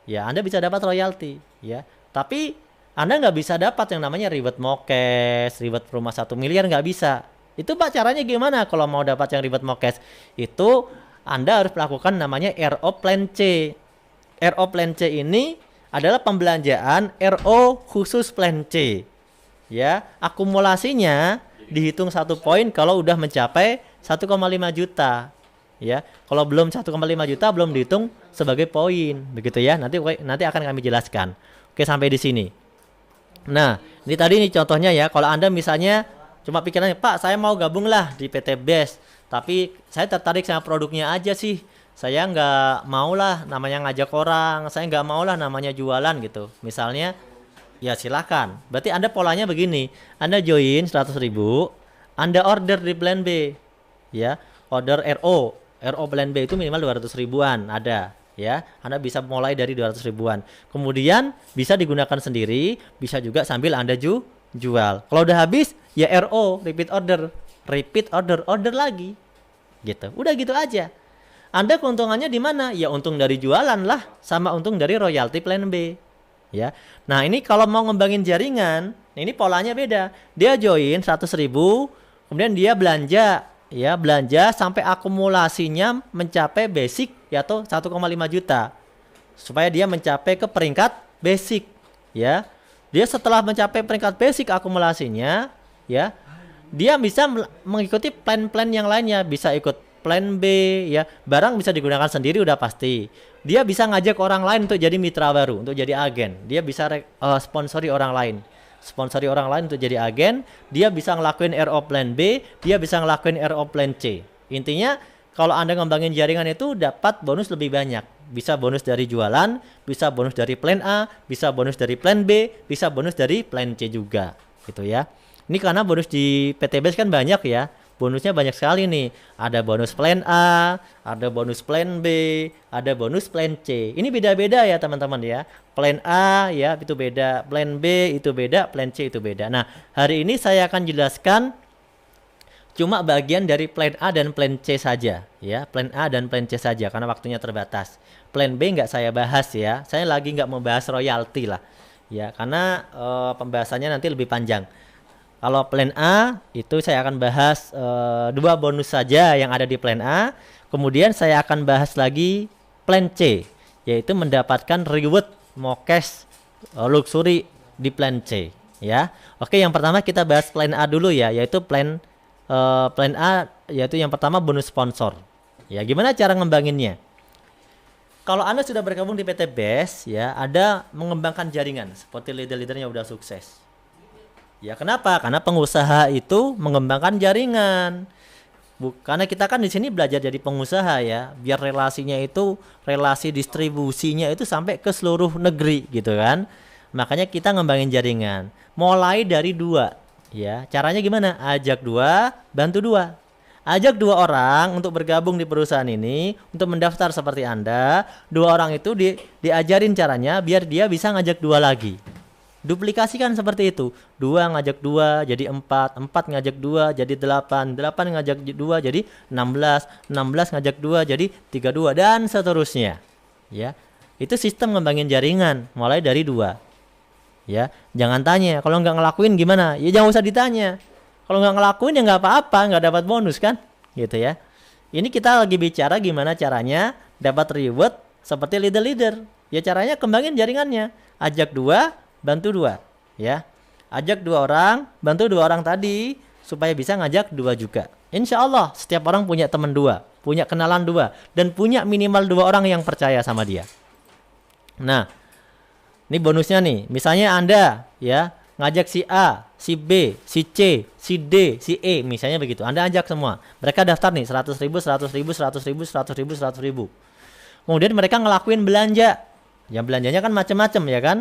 Ya, Anda bisa dapat royalti ya. Tapi Anda nggak bisa dapat yang namanya reward mokes, reward rumah 1 miliar, nggak bisa. Itu Pak caranya gimana kalau mau dapat yang reward mokes? Itu Anda harus melakukan namanya RO Plan C. RO Plan C ini adalah pembelanjaan RO khusus Plan C. Ya, akumulasinya dihitung 1 poin kalau udah mencapai 1,5 juta. Ya, kalau belum 1,5 juta belum dihitung sebagai poin, begitu ya. Nanti akan kami jelaskan. Oke, sampai di sini. Nah, ini tadi nih contohnya ya. Kalau Anda misalnya cuma pikirannya, Pak, saya mau gabung lah di PT BES, tapi saya tertarik sama produknya aja sih. Saya nggak mau lah namanya ngajak orang, saya nggak mau lah namanya jualan gitu. Misalnya, ya silakan. Berarti Anda polanya begini, Anda join 100.000, Anda order di plan B, ya, order RO plan B itu minimal 200 ribuan ada. Ya, Anda bisa mulai dari 200 ribuan. Kemudian bisa digunakan sendiri, bisa juga sambil Anda jual. Kalau udah habis, ya RO, repeat order lagi. Gitu. Udah gitu aja. Anda keuntungannya di mana? Ya untung dari jualan lah, sama untung dari royalti plan B. Ya. Nah, ini kalau mau ngembangin jaringan, ini polanya beda. Dia join 100.000, kemudian dia belanja sampai akumulasinya mencapai basic yaitu 1,5 juta supaya dia mencapai ke peringkat basic ya. Dia setelah mencapai peringkat basic akumulasinya ya, dia bisa mengikuti plan-plan yang lainnya, bisa ikut plan B ya. Barang bisa digunakan sendiri udah pasti. Dia bisa ngajak orang lain untuk jadi mitra baru, untuk jadi agen. Dia bisa sponsori orang lain untuk jadi agen. Dia bisa ngelakuin RO plan B, dia bisa ngelakuin RO plan C. Intinya kalau Anda ngembangin jaringan itu dapat bonus lebih banyak. Bisa bonus dari jualan, bisa bonus dari plan A, bisa bonus dari plan B, bisa bonus dari plan C juga gitu ya. Ini karena bonus di PT BES kan banyak ya. Bonusnya banyak sekali nih. Ada bonus plan A, ada bonus plan B, ada bonus plan C. Ini beda-beda ya teman-teman ya. Plan A ya itu beda, plan B itu beda, plan C itu beda. Nah, hari ini saya akan jelaskan cuma bagian dari plan A dan plan C saja ya. Plan A dan plan C saja karena waktunya terbatas. Plan B nggak saya bahas ya. Saya lagi nggak mau bahas royalti lah. Ya, karena pembahasannya nanti lebih panjang. Kalau plan A itu saya akan bahas 2 bonus saja yang ada di plan A. Kemudian saya akan bahas lagi plan C, yaitu mendapatkan reward mokes luxury di plan C ya. Oke, yang pertama kita bahas plan A dulu ya, yaitu plan A yaitu yang pertama bonus sponsor. Ya, gimana cara ngembanginnya? Kalau Anda sudah bergabung di PT BES ya, ada mengembangkan jaringan seperti leader-leadernya udah sukses. Ya, kenapa? Karena pengusaha itu mengembangkan jaringan. Karena kita kan di sini belajar jadi pengusaha ya, biar relasinya itu, relasi distribusinya itu sampai ke seluruh negeri gitu kan. Makanya kita ngembangin jaringan. Mulai dari 2 ya. Caranya gimana? Ajak 2, bantu 2. Ajak 2 orang untuk bergabung di perusahaan ini, untuk mendaftar seperti Anda. 2 orang itu diajarin caranya biar dia bisa ngajak 2 lagi. Duplikasikan seperti itu. 2 ngajak 2 jadi 4, 4 ngajak 2 jadi 8, 8 ngajak 2 jadi 16, 16 ngajak 2 jadi 32 dan seterusnya. Ya. Itu sistem ngembangin jaringan mulai dari 2. Ya, jangan tanya kalau nggak ngelakuin gimana. Ya jangan usah ditanya. Kalau nggak ngelakuin ya nggak apa-apa, nggak dapat bonus kan, gitu ya. Ini kita lagi bicara gimana caranya dapat reward seperti leader-leader. Ya caranya kembangin jaringannya. Ajak 2, bantu 2, ya. Ajak 2 orang, bantu 2 orang tadi supaya bisa ngajak 2 juga. Insya Allah setiap orang punya teman 2, punya kenalan 2, dan punya minimal 2 orang yang percaya sama dia. Nah, ini bonusnya nih. Misalnya Anda, ya, ngajak si A, si B, si C, si D, si E, misalnya begitu. Anda ajak semua. Mereka daftar nih 100.000, 100.000, 100.000, 100.000, 100.000. Kemudian mereka ngelakuin belanja. Yang belanjanya kan macam-macam ya kan?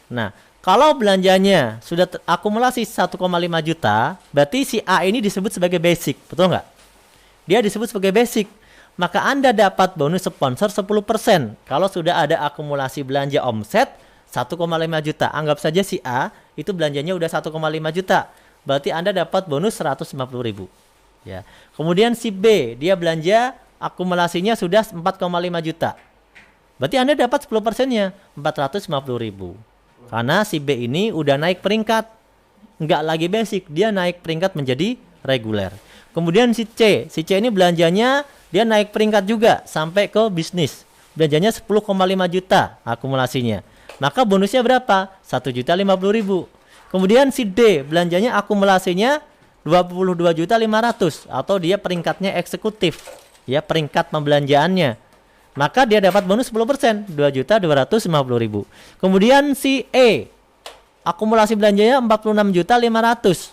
Nah, kalau belanjanya sudah akumulasi 1,5 juta, berarti si A ini disebut sebagai basic, betul nggak? Dia disebut sebagai basic. Maka Anda dapat bonus sponsor 10% kalau sudah ada akumulasi belanja omset 1,5 juta. Anggap saja si A itu belanjanya udah 1,5 juta. Berarti Anda dapat bonus 150.000. Ya. Kemudian si B, dia belanja akumulasinya sudah 4,5 juta. Berarti Anda dapat 10%-nya, 450.000. Karena si B ini udah naik peringkat. Enggak lagi basic, dia naik peringkat menjadi reguler. Kemudian si C ini belanjanya dia naik peringkat juga sampai ke bisnis. Belanjanya 10,5 juta akumulasinya. Maka bonusnya berapa? 1.050.000. Kemudian si D belanjanya akumulasinya 22.500.000 atau dia peringkatnya eksekutif. Ya, peringkat pembelanjaannya. Maka dia dapat bonus 10%, 2.250.000. Kemudian si E akumulasi belanjanya 46.500.000.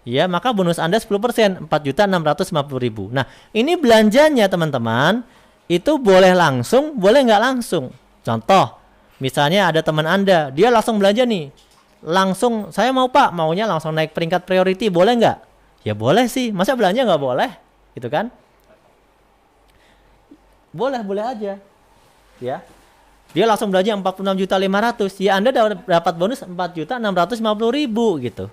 Ya, maka bonus Anda 10%, 4.650.000. Nah, ini belanjanya teman-teman, itu boleh langsung, boleh nggak langsung. Contoh, misalnya ada teman Anda, dia langsung belanja nih. Langsung, saya mau Pak, maunya langsung naik peringkat priority, boleh nggak? Ya boleh sih, masa belanja nggak boleh? Gitu kan? Boleh, boleh aja. Ya. Dia langsung belanja 46.500.000. Ya Anda dapat bonus 4.650.000 gitu.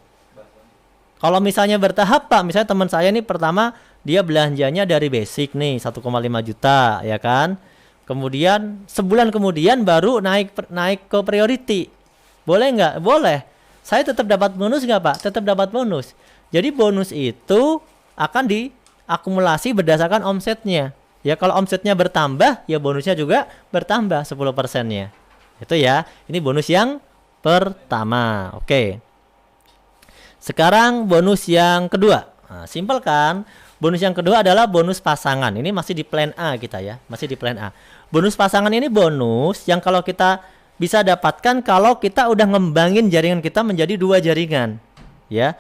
Kalau misalnya bertahap Pak, misalnya teman saya nih pertama dia belanjanya dari basic nih 1,5 juta ya kan. Kemudian sebulan kemudian baru naik ke priority. Boleh nggak? Boleh. Saya tetap dapat bonus nggak Pak? Tetap dapat bonus. Jadi bonus itu akan diakumulasi berdasarkan omsetnya. Ya kalau omsetnya bertambah ya bonusnya juga bertambah 10%-nya. Itu ya. Ini bonus yang pertama. Oke. Sekarang bonus yang kedua. Nah, simpel kan? Bonus yang kedua adalah bonus pasangan. Ini masih di plan A kita ya. Masih di plan A. Bonus pasangan ini bonus yang kalau kita bisa dapatkan kalau kita udah ngembangin jaringan kita menjadi 2 jaringan. Ya.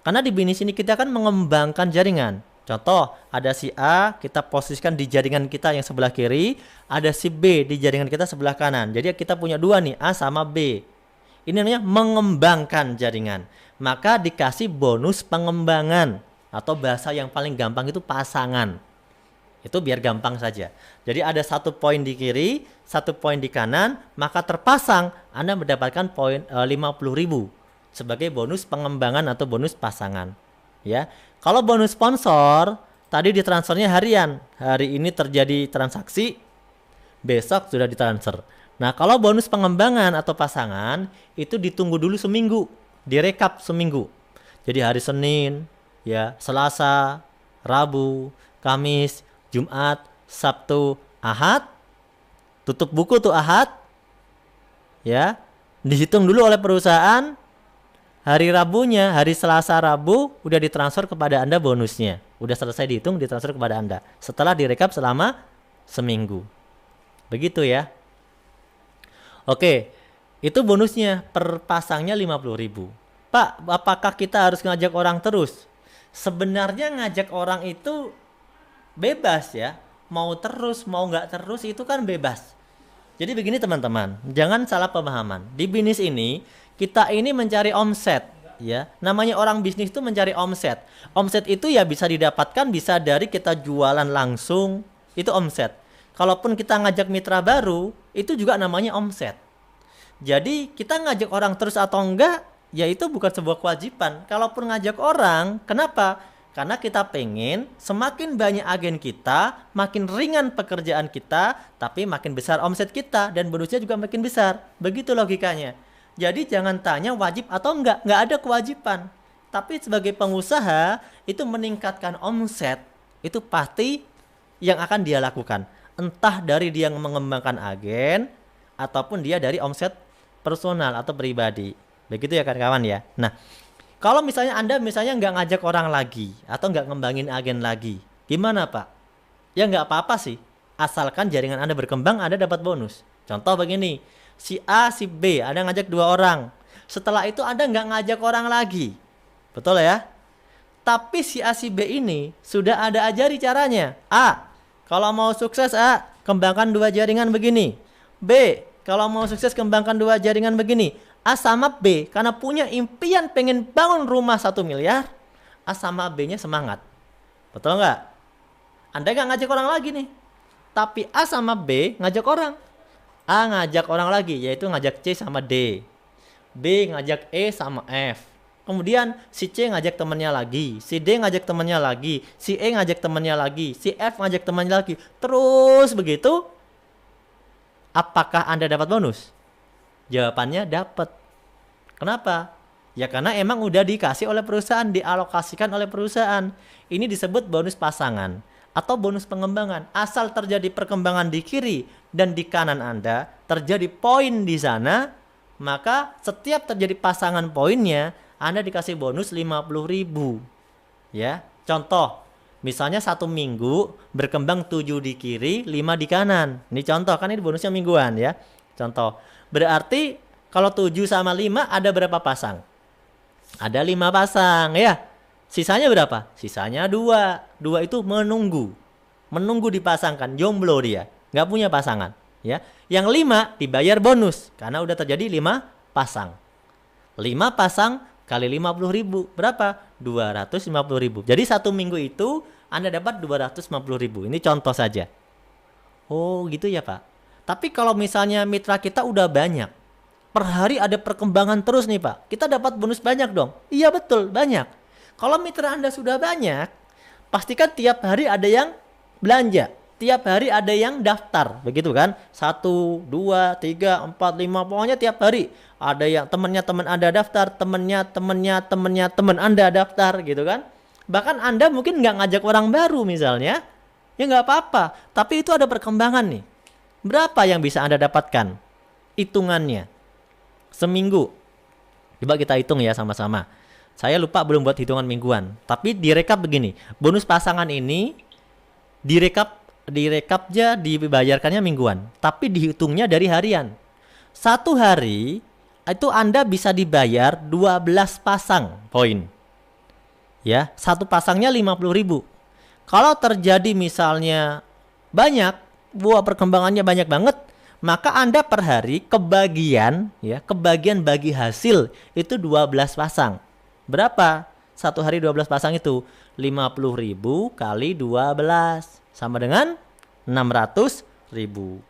Karena di bisnis ini kita kan mengembangkan jaringan. Contoh, ada si A, kita posisikan di jaringan kita yang sebelah kiri. Ada si B di jaringan kita sebelah kanan. Jadi kita punya 2 nih, A sama B. Ini namanya mengembangkan jaringan. Maka dikasih bonus pengembangan. Atau bahasa yang paling gampang itu pasangan. Itu biar gampang saja. Jadi ada 1 poin di kiri, 1 poin di kanan. Maka terpasang Anda mendapatkan poin 50.000 sebagai bonus pengembangan atau bonus pasangan. Ya, kalau bonus sponsor tadi ditransfernya harian. Hari ini terjadi transaksi, besok sudah ditransfer. Nah, kalau bonus pengembangan atau pasangan itu ditunggu dulu seminggu, direkap seminggu. Jadi hari Senin, ya, Selasa, Rabu, Kamis, Jumat, Sabtu, Ahad, tutup buku tuh Ahad. Ya, dihitung dulu oleh perusahaan. Hari Rabunya, hari Selasa Rabu udah ditransfer kepada Anda bonusnya. Udah selesai dihitung, ditransfer kepada Anda. Setelah direkap selama seminggu. Begitu ya. Oke, itu bonusnya per pasangnya 50.000. Pak, apakah kita harus ngajak orang terus? Sebenarnya ngajak orang itu bebas ya. Mau terus, mau nggak terus itu kan bebas. Jadi begini teman-teman, jangan salah pemahaman. Di bisnis ini kita ini mencari omset, ya. Namanya orang bisnis itu mencari omset. Omset itu ya bisa didapatkan bisa dari kita jualan langsung, itu omset. Kalaupun kita ngajak mitra baru, itu juga namanya omset. Jadi kita ngajak orang terus atau enggak, ya itu bukan sebuah kewajiban. Kalaupun ngajak orang, kenapa? Karena kita pengen semakin banyak agen kita, makin ringan pekerjaan kita, tapi makin besar omset kita dan bonusnya juga makin besar. Begitu logikanya. Jadi jangan tanya wajib atau enggak ada kewajiban. Tapi sebagai pengusaha, itu meningkatkan omset, itu pasti yang akan dia lakukan. Entah dari dia mengembangkan agen, ataupun dia dari omset personal atau pribadi. Begitu ya kawan-kawan ya. Nah, kalau misalnya Anda nggak ngajak orang lagi atau nggak ngembangin agen lagi, gimana Pak? Ya nggak apa-apa sih. Asalkan jaringan Anda berkembang, Anda dapat bonus. Contoh begini, si A, si B, Anda ngajak 2 orang. Setelah itu Anda nggak ngajak orang lagi. Betul ya? Tapi si A, si B ini sudah ada ajari caranya. A, kalau mau sukses A, kembangkan 2 jaringan begini. B, kalau mau sukses kembangkan 2 jaringan begini. A sama B karena punya impian pengen bangun rumah 1 miliar, A sama B-nya semangat. Betul nggak? Anda nggak ngajak orang lagi nih. Tapi A sama B ngajak orang. A ngajak orang lagi, yaitu ngajak C sama D. B ngajak E sama F. Kemudian si C ngajak temannya lagi, si D ngajak temannya lagi, si E ngajak temannya lagi, si F ngajak temannya lagi. Terus begitu. Apakah Anda dapat bonus? Jawabannya dapat. Kenapa? Ya karena emang udah dikasih oleh perusahaan, dialokasikan oleh perusahaan. Ini disebut bonus pasangan atau bonus pengembangan. Asal terjadi perkembangan di kiri dan di kanan Anda, terjadi poin di sana, maka setiap terjadi pasangan poinnya, Anda dikasih bonus 50.000. Ya, contoh, misalnya 1 minggu berkembang 7 di kiri, 5 di kanan. Ini contoh, kan ini bonusnya mingguan ya. Contoh, berarti kalau 7 sama 5 ada berapa pasang? Ada 5 pasang ya. Sisanya berapa? Sisanya 2. 2 itu menunggu. Menunggu dipasangkan, jomblo dia. Nggak punya pasangan ya. Yang 5 dibayar bonus karena udah terjadi 5 pasang. 5 pasang kali 50.000 berapa? 250.000. Jadi 1 minggu itu Anda dapat 250.000. Ini contoh saja. Oh gitu ya Pak. Tapi kalau misalnya mitra kita udah banyak, per hari ada perkembangan terus nih Pak, kita dapat bonus banyak dong. Iya betul, banyak. Kalau mitra Anda sudah banyak, pastikan tiap hari ada yang belanja, tiap hari ada yang daftar, begitu kan? 1, 2, 3, 4, 5, pokoknya tiap hari ada yang temennya teman Anda daftar, temennya temen Anda daftar, gitu kan? Bahkan Anda mungkin nggak ngajak orang baru misalnya, ya nggak apa-apa. Tapi itu ada perkembangan nih. Berapa yang bisa Anda dapatkan? Hitungannya. Seminggu. Coba kita hitung ya sama-sama. Saya lupa belum buat hitungan mingguan. Tapi direkap begini. Bonus pasangan ini direkapnya dibayarkannya mingguan. Tapi dihitungnya dari harian. 1 hari itu Anda bisa dibayar 12 pasang poin. Ya, 1 pasangnya 50.000. Kalau terjadi misalnya banyak, perkembangannya banyak banget, maka Anda per hari kebagian bagi hasil itu 12 pasang. Berapa? 1 hari 12 pasang itu 50.000 kali 12 sama dengan 600.000.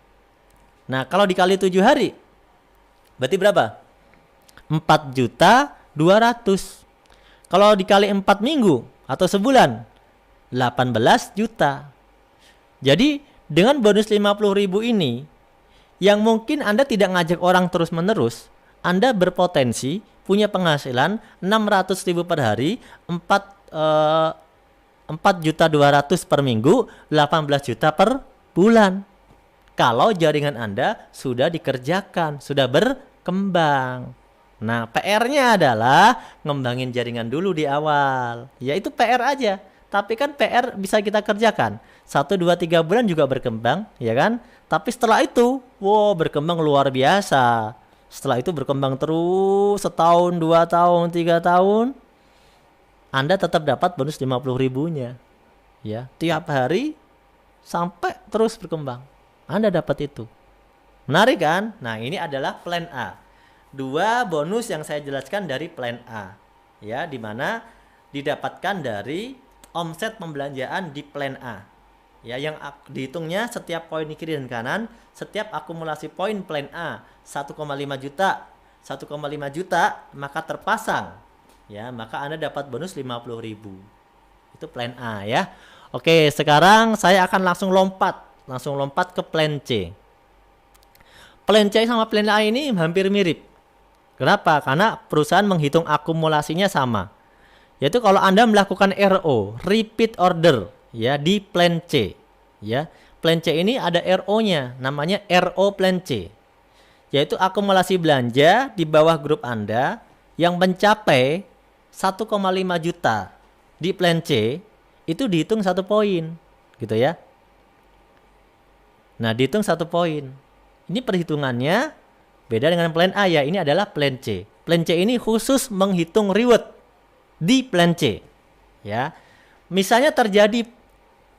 Nah, kalau dikali 7 hari berarti berapa? 4.200.000. Kalau dikali 4 minggu atau sebulan 18 juta. Jadi dengan bonus 50.000 ini, yang mungkin Anda tidak ngajak orang terus-menerus, Anda berpotensi punya penghasilan 600.000 per hari, 4.200.000 per minggu, 18 juta per bulan. Kalau jaringan Anda sudah dikerjakan, sudah berkembang. Nah, PR-nya adalah ngembangin jaringan dulu di awal. Ya itu PR aja. Tapi kan PR bisa kita kerjakan. 1, 2, 3 bulan juga berkembang, ya kan? Tapi setelah itu, berkembang luar biasa. Setelah itu berkembang terus setahun, 2 tahun, 3 tahun. Anda tetap dapat bonus 50.000-nya. Ya, tiap hari sampai terus berkembang. Anda dapat itu. Menarik kan? Nah, ini adalah plan A. 2 bonus yang saya jelaskan dari plan A. ya, di mana didapatkan dari omset pembelanjaan di plan A. Ya, yang dihitungnya setiap poin di kiri dan kanan, setiap akumulasi poin plan A 1,5 juta, 1,5 juta, maka terpasang, ya, maka Anda dapat bonus 50.000. Itu plan A ya. Oke, sekarang saya akan langsung lompat ke plan C. Plan C sama plan A ini hampir mirip. Kenapa? Karena perusahaan menghitung akumulasinya sama. Yaitu kalau Anda melakukan RO, repeat order, ya, di plan C, ya. Plan C ini ada RO-nya, namanya RO plan C. Yaitu akumulasi belanja di bawah grup Anda yang mencapai 1,5 juta di plan C, itu dihitung 1 poin, gitu ya. Nah, dihitung 1 poin. Ini perhitungannya beda dengan plan A ya, ini adalah plan C. Plan C ini khusus menghitung reward di plan C, ya. Misalnya terjadi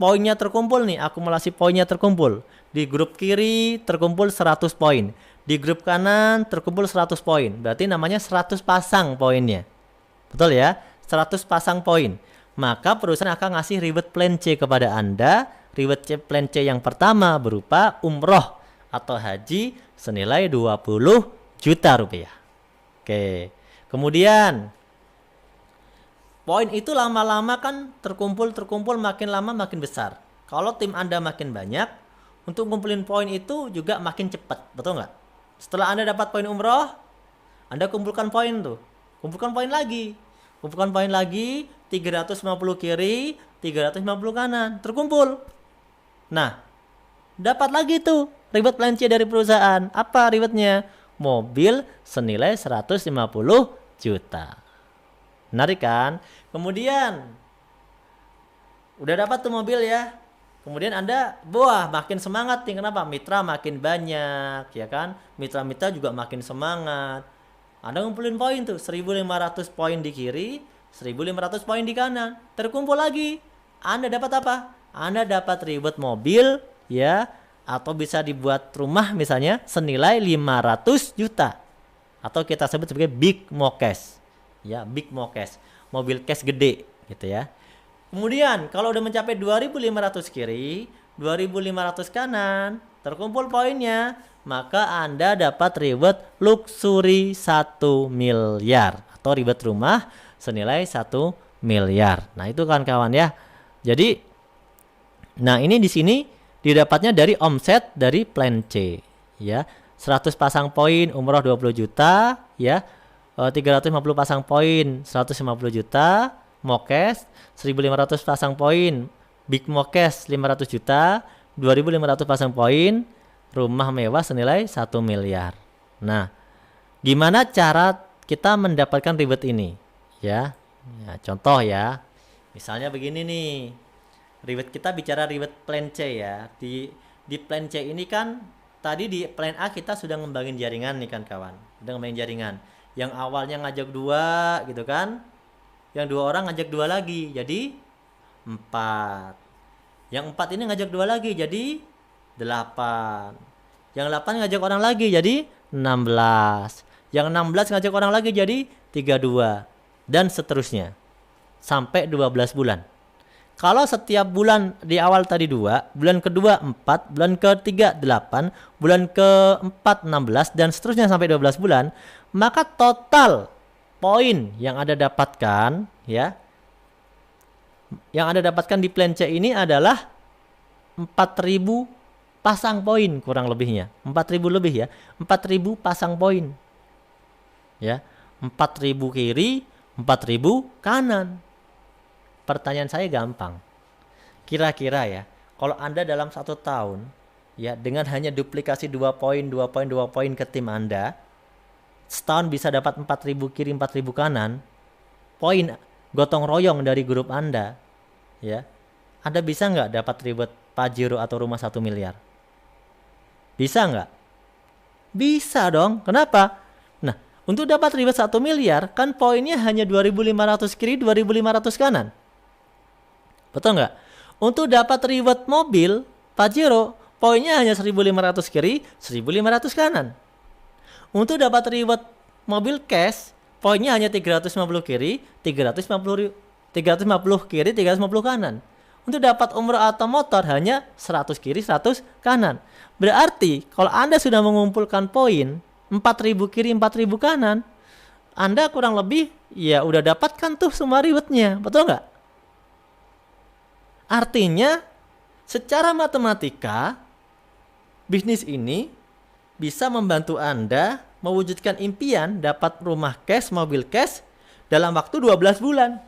poinnya terkumpul nih, akumulasi poinnya terkumpul. Di grup kiri terkumpul 100 poin. Di grup kanan terkumpul 100 poin. Berarti namanya 100 pasang poinnya. Betul ya? 100 pasang poin. Maka perusahaan akan ngasih reward plan C kepada Anda. Reward plan C yang pertama berupa umroh atau haji senilai 20 juta rupiah. Oke. Kemudian poin itu lama-lama kan terkumpul makin lama makin besar. Kalau tim Anda makin banyak, untuk ngumpulin poin itu juga makin cepat, betul nggak? Setelah Anda dapat poin umroh, Anda kumpulkan poin tuh. Kumpulkan poin lagi. 350 kiri, 350 kanan, terkumpul. Nah, dapat lagi tuh reward plan C dari perusahaan. Apa rewardnya? Mobil senilai 150 juta. Menarik kan? Kemudian udah dapat tuh mobil ya. Kemudian Anda makin semangat nih. Kenapa? Mitra makin banyak, ya kan? Mitra-mitra juga makin semangat. Anda ngumpulin poin tuh 1.500 poin di kiri, 1.500 poin di kanan. Terkumpul lagi. Anda dapat apa? Anda dapat reward mobil ya, atau bisa dibuat rumah misalnya senilai 500 juta. Atau kita sebut sebagai big mo cash. Ya, big mo cash, mobil cash gede gitu ya. Kemudian kalau udah mencapai 2.500 kiri, 2.500 kanan, terkumpul poinnya, maka Anda dapat reward luxury 1 miliar atau reward rumah senilai 1 miliar. Nah, itu kan kawan ya. Jadi nah, ini di sini didapatnya dari omset dari plan C ya. 100 pasang poin umroh 20 juta ya. 350 pasang poin 150 juta, Mokes 1.500 pasang poin, Big Mokes 500 juta, 2.500 pasang poin, rumah mewah senilai 1 miliar. Nah, gimana cara kita mendapatkan reward ini? Ya, contoh ya. Misalnya begini nih. Reward kita bicara reward plan C ya. Di plan C ini kan tadi di plan A kita sudah ngembangin jaringan nih kan kawan. Sudah ngembangin jaringan. Yang awalnya ngajak 2 gitu kan, yang 2 orang ngajak 2 lagi jadi 4, yang 4 ini ngajak 2 lagi jadi 8, yang 8 ngajak orang lagi jadi 16, yang 16 ngajak orang lagi jadi 32, dan seterusnya sampai 12 bulan. Kalau setiap bulan di awal tadi 2, bulan kedua 4, bulan ketiga 8, bulan keempat 16, dan seterusnya sampai 12 bulan, maka total poin yang Anda dapatkan ya, yang Anda dapatkan di plan C ini adalah 4.000 pasang poin kurang lebihnya. 4.000 lebih ya. 4.000 pasang poin. Ya. 4.000 kiri, 4.000 kanan. Pertanyaan saya gampang. Kira-kira ya, kalau Anda dalam 1 tahun ya dengan hanya duplikasi 2 poin ke tim Anda, setahun bisa dapat 4.000 kiri, 4.000 kanan, poin gotong royong dari grup Anda, ya, Anda bisa nggak dapat reward Pajero atau rumah 1 miliar? Bisa nggak? Bisa dong. Kenapa? Nah, untuk dapat reward 1 miliar, kan poinnya hanya 2.500 kiri, 2.500 kanan. Betul nggak? Untuk dapat reward mobil Pajero, poinnya hanya 1.500 kiri, 1.500 kanan. Untuk dapat reward mobil cash, Poinnya hanya 350 kiri, 350 kiri, 350 kanan. Untuk dapat umroh atau motor hanya 100 kiri, 100 kanan. Berarti kalau Anda sudah mengumpulkan poin 4.000 kiri, 4.000 kanan, Anda kurang lebih ya udah dapatkan tuh semua rewardnya, betul nggak? Artinya secara matematika bisnis ini bisa membantu Anda mewujudkan impian dapat rumah cash, mobil cash dalam waktu 12 bulan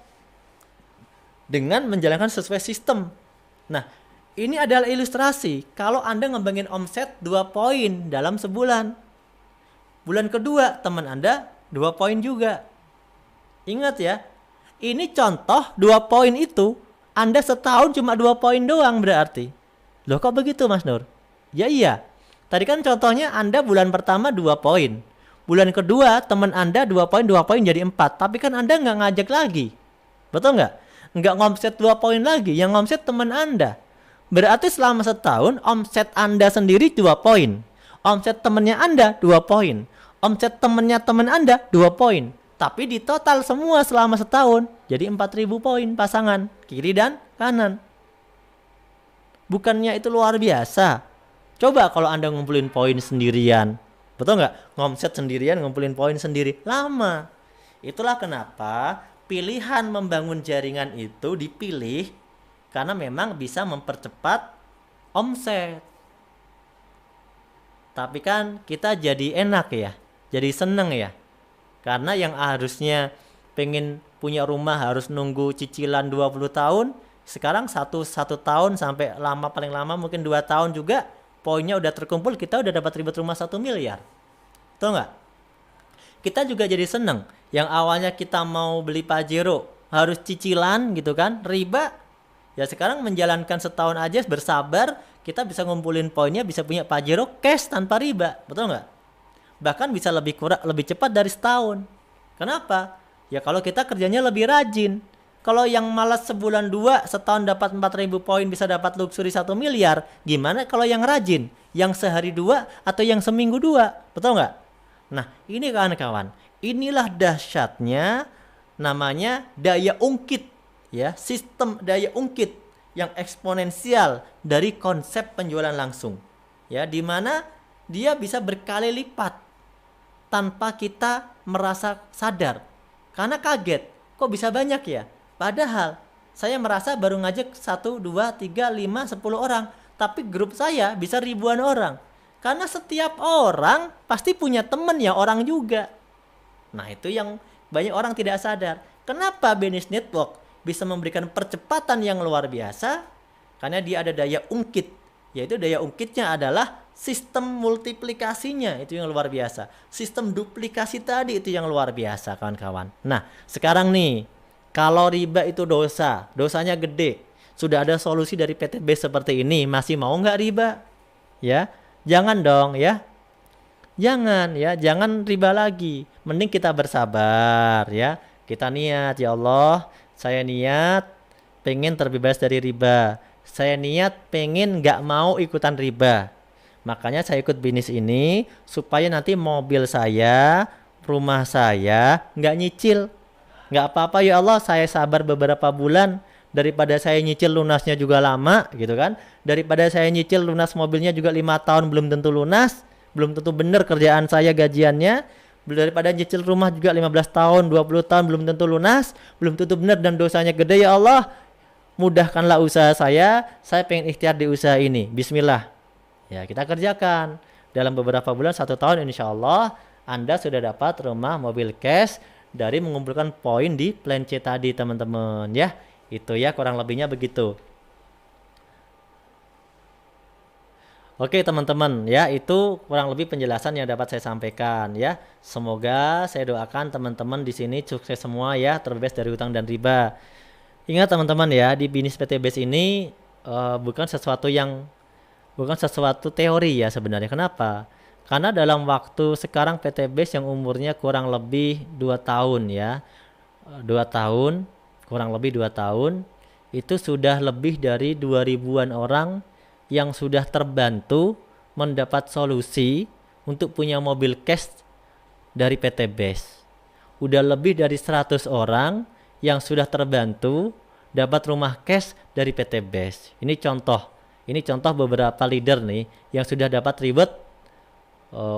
dengan menjalankan sesuai sistem. Nah, ini adalah ilustrasi kalau Anda ngembangin omset 2 poin dalam sebulan. Bulan kedua teman Anda 2 poin juga. Ingat ya, ini contoh 2 poin itu Anda setahun cuma 2 poin doang berarti. Loh kok begitu Mas Nur? Ya iya. Tadi kan contohnya Anda bulan pertama 2 poin. Bulan kedua teman Anda 2 poin jadi 4. Tapi kan Anda nggak ngajak lagi. Betul nggak? Nggak ngomset 2 poin lagi. Yang ngomset teman Anda. Berarti selama setahun omset Anda sendiri 2 poin. Omset temannya Anda 2 poin. Omset temannya teman Anda 2 poin. Tapi di total semua selama setahun jadi 4.000 poin pasangan. Kiri dan kanan. Bukannya itu luar biasa? Coba kalau Anda ngumpulin poin sendirian. Betul nggak? Ngomset sendirian, ngumpulin poin sendiri. Lama. Itulah kenapa pilihan membangun jaringan itu dipilih. Karena memang bisa mempercepat omset. Tapi kan kita jadi enak ya. Jadi seneng ya. Karena yang harusnya pengen punya rumah harus nunggu cicilan 20 tahun. Sekarang satu tahun sampai paling lama mungkin 2 tahun juga. Poinnya udah terkumpul, kita udah dapat ribet rumah 1 miliar. Tahu nggak? Kita juga jadi seneng. Yang awalnya kita mau beli Pajero, harus cicilan gitu kan, riba. Ya sekarang menjalankan setahun aja bersabar, kita bisa ngumpulin poinnya, bisa punya Pajero cash tanpa riba. Betul nggak? Bahkan bisa lebih cepat dari setahun. Kenapa? Ya kalau kita kerjanya lebih rajin. Kalau yang malas sebulan 2, setahun dapat 4.000 poin bisa dapat luxury 1 miliar. Gimana kalau yang rajin? Yang sehari 2 atau yang seminggu 2? Betul nggak? Nah ini kawan-kawan. Inilah dahsyatnya namanya daya ungkit. Ya, sistem daya ungkit yang eksponensial dari konsep penjualan langsung. Ya, di mana dia bisa berkali lipat tanpa kita merasa sadar. Karena kaget, kok bisa banyak ya? Padahal saya merasa baru ngajak 1, 2, 3, 5, 10 orang. Tapi grup saya bisa ribuan orang. Karena setiap orang pasti punya temen ya orang juga. Nah itu yang banyak orang tidak sadar. Kenapa Business Network bisa memberikan percepatan yang luar biasa? Karena dia ada daya ungkit. Yaitu daya ungkitnya adalah sistem multiplikasinya. Itu yang luar biasa. Sistem duplikasi tadi itu yang luar biasa kawan-kawan. Nah sekarang nih. Kalau riba itu dosa, dosanya gede. Sudah ada solusi dari PTB seperti ini, masih mau nggak riba? Ya, jangan dong ya. Jangan ya, jangan riba lagi. Mending kita bersabar ya. Kita niat, ya Allah, saya niat pengen terbebas dari riba. Saya niat pengen nggak mau ikutan riba. Makanya saya ikut bisnis ini supaya nanti mobil saya, rumah saya nggak nyicil. Nggak apa-apa ya Allah, saya sabar beberapa bulan daripada saya nyicil lunasnya juga lama gitu kan. Daripada saya nyicil lunas mobilnya juga 5 tahun belum tentu lunas, belum tentu benar kerjaan saya gajiannya. Daripada nyicil rumah juga 15 tahun, 20 tahun belum tentu lunas, belum tentu benar dan dosanya gede. Ya Allah, mudahkanlah usaha saya pengen ikhtiar di usaha ini. Bismillah. Ya kita kerjakan. Dalam beberapa bulan, 1 tahun insya Allah Anda sudah dapat rumah, mobil cash dari mengumpulkan poin di plan C tadi teman-teman ya. Itu ya kurang lebihnya begitu. Oke teman-teman ya, itu kurang lebih penjelasan yang dapat saya sampaikan ya. Semoga saya doakan teman-teman di sini sukses semua ya, terbebas dari hutang dan riba. Ingat teman-teman ya, di bisnis PTBS ini bukan sesuatu teori ya sebenarnya. Kenapa? Karena dalam waktu sekarang PTBS yang umurnya kurang lebih 2 tahun ya. 2 tahun, kurang lebih 2 tahun, itu sudah lebih dari 2000-an orang yang sudah terbantu mendapat solusi untuk punya mobil cash dari PTBS. udah lebih dari 100 orang yang sudah terbantu dapat rumah cash dari PT BES. Ini contoh beberapa leader nih yang sudah dapat ribet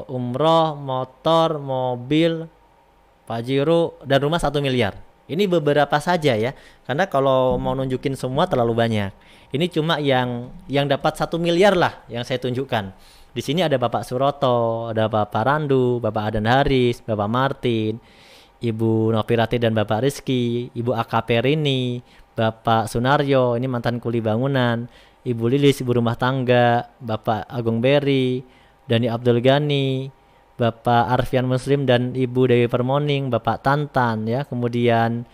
umroh, motor, mobil, Pajero, dan rumah 1 miliar. Ini beberapa saja ya, karena kalau mau nunjukin semua terlalu banyak. Ini cuma yang dapat 1 miliar lah yang saya tunjukkan. Di sini ada Bapak Suroto, ada Bapak Randu, Bapak Adan Haris, Bapak Martin, Ibu Nopirati dan Bapak Rizky, Ibu AKP Rini, Bapak Sunaryo, ini mantan kuli bangunan, Ibu Lilis, Ibu rumah tangga, Bapak Agung Berry, Dani Abdul Ghani, Bapak Arfian Muslim dan Ibu Dewi Permoning, Bapak Tantan ya, kemudian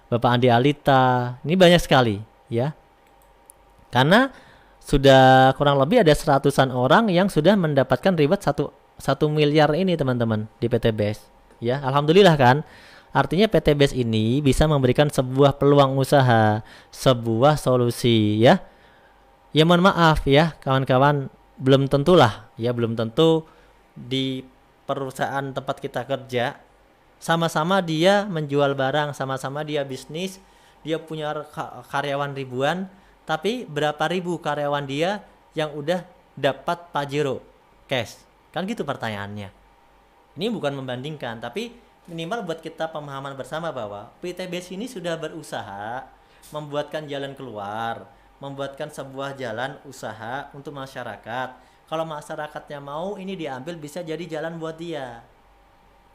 Bapak Andi Alita. Ini banyak sekali ya. Karena sudah kurang lebih ada 100-an orang yang sudah mendapatkan reward 1 miliar ini teman-teman di PT BES ya. Alhamdulillah kan. Artinya PT BES ini bisa memberikan sebuah peluang usaha, sebuah solusi ya. Ya mohon maaf ya kawan-kawan, belum tentulah ya, belum tentu di perusahaan tempat kita kerja sama-sama dia menjual barang, sama-sama dia bisnis, dia punya karyawan ribuan, tapi berapa ribu karyawan dia yang udah dapat Pajero cash, kan gitu pertanyaannya. Ini bukan membandingkan, tapi minimal buat kita pemahaman bersama bahwa PT BES ini sudah berusaha membuatkan jalan keluar, membuatkan sebuah jalan usaha untuk masyarakat. Kalau masyarakatnya mau, ini diambil bisa jadi jalan buat dia.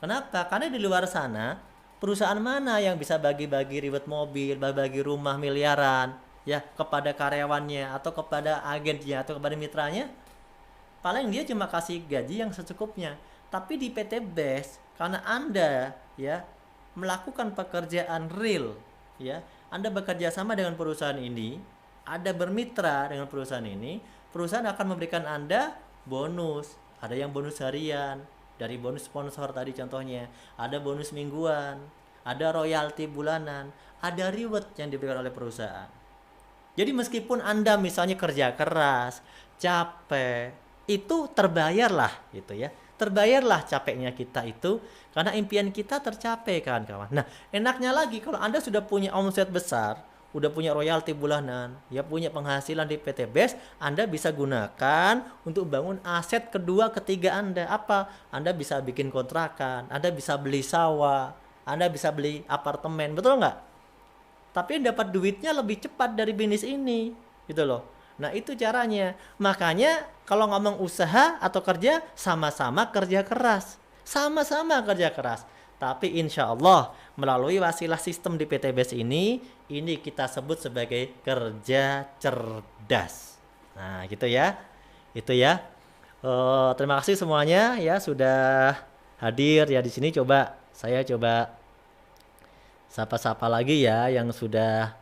Kenapa? Karena di luar sana perusahaan mana yang bisa bagi-bagi reward mobil, bagi rumah miliaran ya kepada karyawannya atau kepada agennya atau kepada mitranya? Paling dia cuma kasih gaji yang secukupnya. Tapi di PT BES, karena Anda ya melakukan pekerjaan real ya, Anda bekerja sama dengan perusahaan ini, Anda bermitra dengan perusahaan ini, perusahaan akan memberikan Anda bonus. Ada yang bonus harian, dari bonus sponsor tadi contohnya, ada bonus mingguan, ada royalti bulanan, ada reward yang diberikan oleh perusahaan. Jadi meskipun Anda misalnya kerja keras, capek, itu terbayarlah gitu ya. Terbayarlah capeknya kita itu karena impian kita tercapai kawan-kawan. Nah, enaknya lagi kalau Anda sudah punya omset besar, udah punya royalti bulanan, ya punya penghasilan di PT BES, Anda bisa gunakan untuk bangun aset kedua, ketiga Anda. Apa? Anda bisa bikin kontrakan, Anda bisa beli sawah, Anda bisa beli apartemen, betul nggak? Tapi dapat duitnya lebih cepat dari bisnis ini, gitu loh. Nah itu caranya. Makanya kalau ngomong usaha atau kerja, sama-sama kerja keras, sama-sama kerja keras. Tapi insya Allah melalui wasilah sistem di PT BES ini kita sebut sebagai kerja cerdas. Nah gitu ya, itu ya. Terima kasih semuanya ya sudah hadir ya di sini. Saya coba sapa-sapa lagi ya yang sudah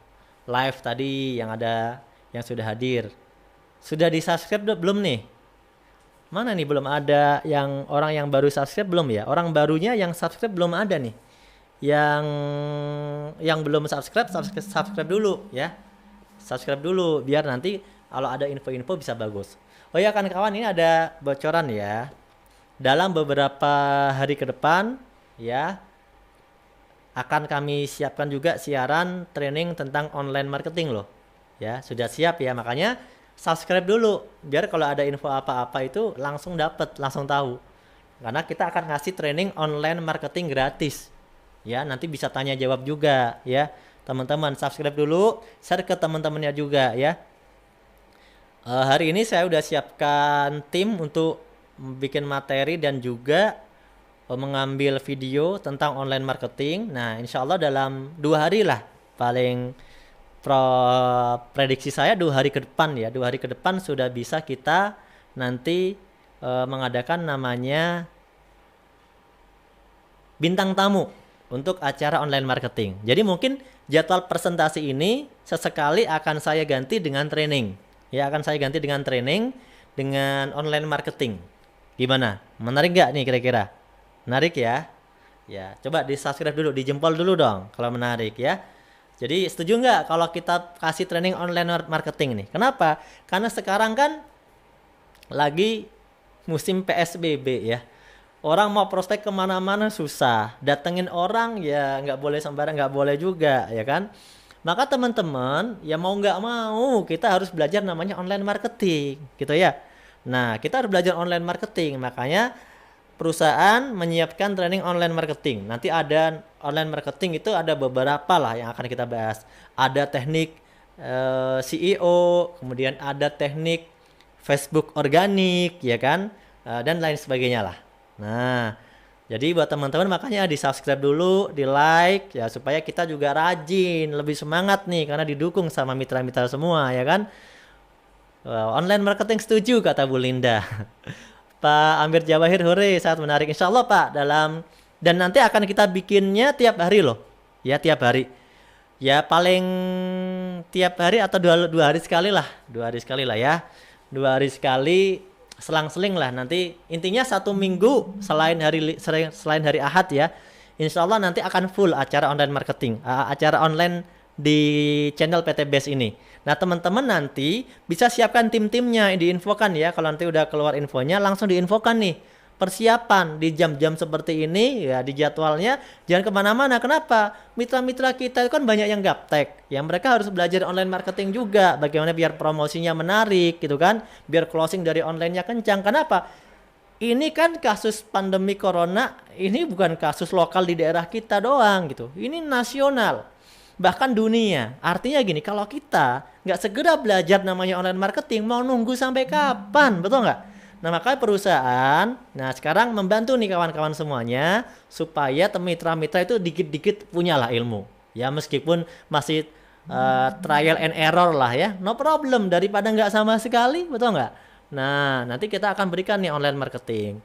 live tadi, yang sudah hadir. Sudah di subscribe belum nih? Mana nih belum ada yang orang yang baru subscribe belum ya? Orang barunya yang subscribe belum ada nih. Yang belum subscribe dulu ya. Subscribe dulu biar nanti kalau ada info-info bisa bagus. Oh ya kawan-kawan, ini ada bocoran ya. Dalam beberapa hari ke depan ya akan kami siapkan juga siaran training tentang online marketing loh. Ya, sudah siap ya. Makanya subscribe dulu biar kalau ada info apa-apa itu langsung dapat, langsung tahu. Karena kita akan ngasih training online marketing gratis. Ya, nanti bisa tanya jawab juga ya. Teman-teman subscribe dulu, share ke teman-temannya juga ya. Hari ini saya udah siapkan tim untuk bikin materi dan juga mengambil video tentang online marketing. Nah, insya Allah dalam 2 hari lah paling prediksi saya 2 hari ke depan ya. 2 hari ke depan sudah bisa kita nanti mengadakan namanya bintang tamu untuk acara online marketing. Jadi mungkin jadwal presentasi ini sesekali akan saya ganti dengan training. Ya, akan saya ganti dengan training dengan online marketing. Gimana? Menarik nggak nih kira-kira? Menarik ya? Ya, coba di-subscribe dulu, dijempol dulu dong kalau menarik ya. Jadi setuju nggak kalau kita kasih training online marketing nih? Kenapa? Karena sekarang kan lagi musim PSBB ya. Orang mau prospek kemana-mana susah, datengin orang ya nggak boleh sembarang, nggak boleh juga, ya kan? Maka teman-teman, ya mau nggak mau kita harus belajar namanya online marketing, gitu ya. Nah, kita harus belajar online marketing, makanya perusahaan menyiapkan training online marketing. Nanti ada online marketing itu ada beberapa lah yang akan kita bahas. Ada teknik CEO, kemudian ada teknik Facebook organik, ya kan, dan lain sebagainya lah. Nah, jadi buat teman-teman makanya di subscribe dulu, di like ya supaya kita juga rajin, lebih semangat nih karena didukung sama mitra-mitra semua, ya kan. Online marketing setuju kata Bu Linda. Pak Amir Jawahir, hore, sangat menarik. Insya Allah Pak, dan nanti akan kita bikinnya tiap hari loh, ya tiap hari. Ya paling tiap hari atau dua hari sekali lah, 2 hari sekali lah ya, 2 hari sekali, selang-seling lah. Nanti intinya 1 minggu selain hari Ahad ya. Insya Allah nanti akan full acara online marketing, acara online di channel PT Best ini. Nah teman-teman nanti bisa siapkan tim-timnya, diinfokan ya. Kalau nanti udah keluar infonya langsung diinfokan nih. Persiapan di jam-jam seperti ini ya, di jadwalnya jangan kemana-mana. Kenapa? Mitra-mitra kita itu kan banyak yang gaptek, yang mereka harus belajar online marketing juga. Bagaimana biar promosinya menarik gitu kan, biar closing dari onlinenya kencang. Kenapa? Ini kan kasus pandemi corona, ini bukan kasus lokal di daerah kita doang gitu. Ini nasional, bahkan dunia. Artinya gini, kalau kita nggak segera belajar namanya online marketing, mau nunggu sampai kapan? Betul nggak? Nah makanya perusahaan, nah sekarang membantu nih kawan-kawan semuanya supaya mitra-mitra itu dikit-dikit punyalah ilmu. Ya meskipun masih trial and error lah ya, no problem, daripada nggak sama sekali, betul nggak? Nah nanti kita akan berikan nih online marketing.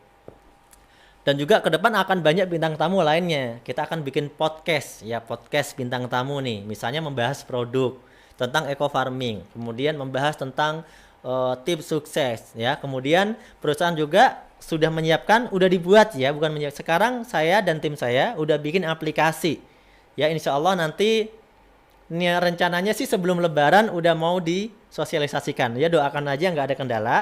Dan juga ke depan akan banyak bintang tamu lainnya. Kita akan bikin podcast, ya podcast bintang tamu nih. Misalnya membahas produk, tentang eco farming, kemudian membahas tentang tips sukses ya. Kemudian perusahaan juga sudah menyiapkan, udah dibuat ya, bukan menyiapkan. Sekarang saya dan tim saya udah bikin aplikasi. Ya insya Allah nanti rencananya sih sebelum lebaran udah mau disosialisasikan. Ya doakan aja nggak ada kendala.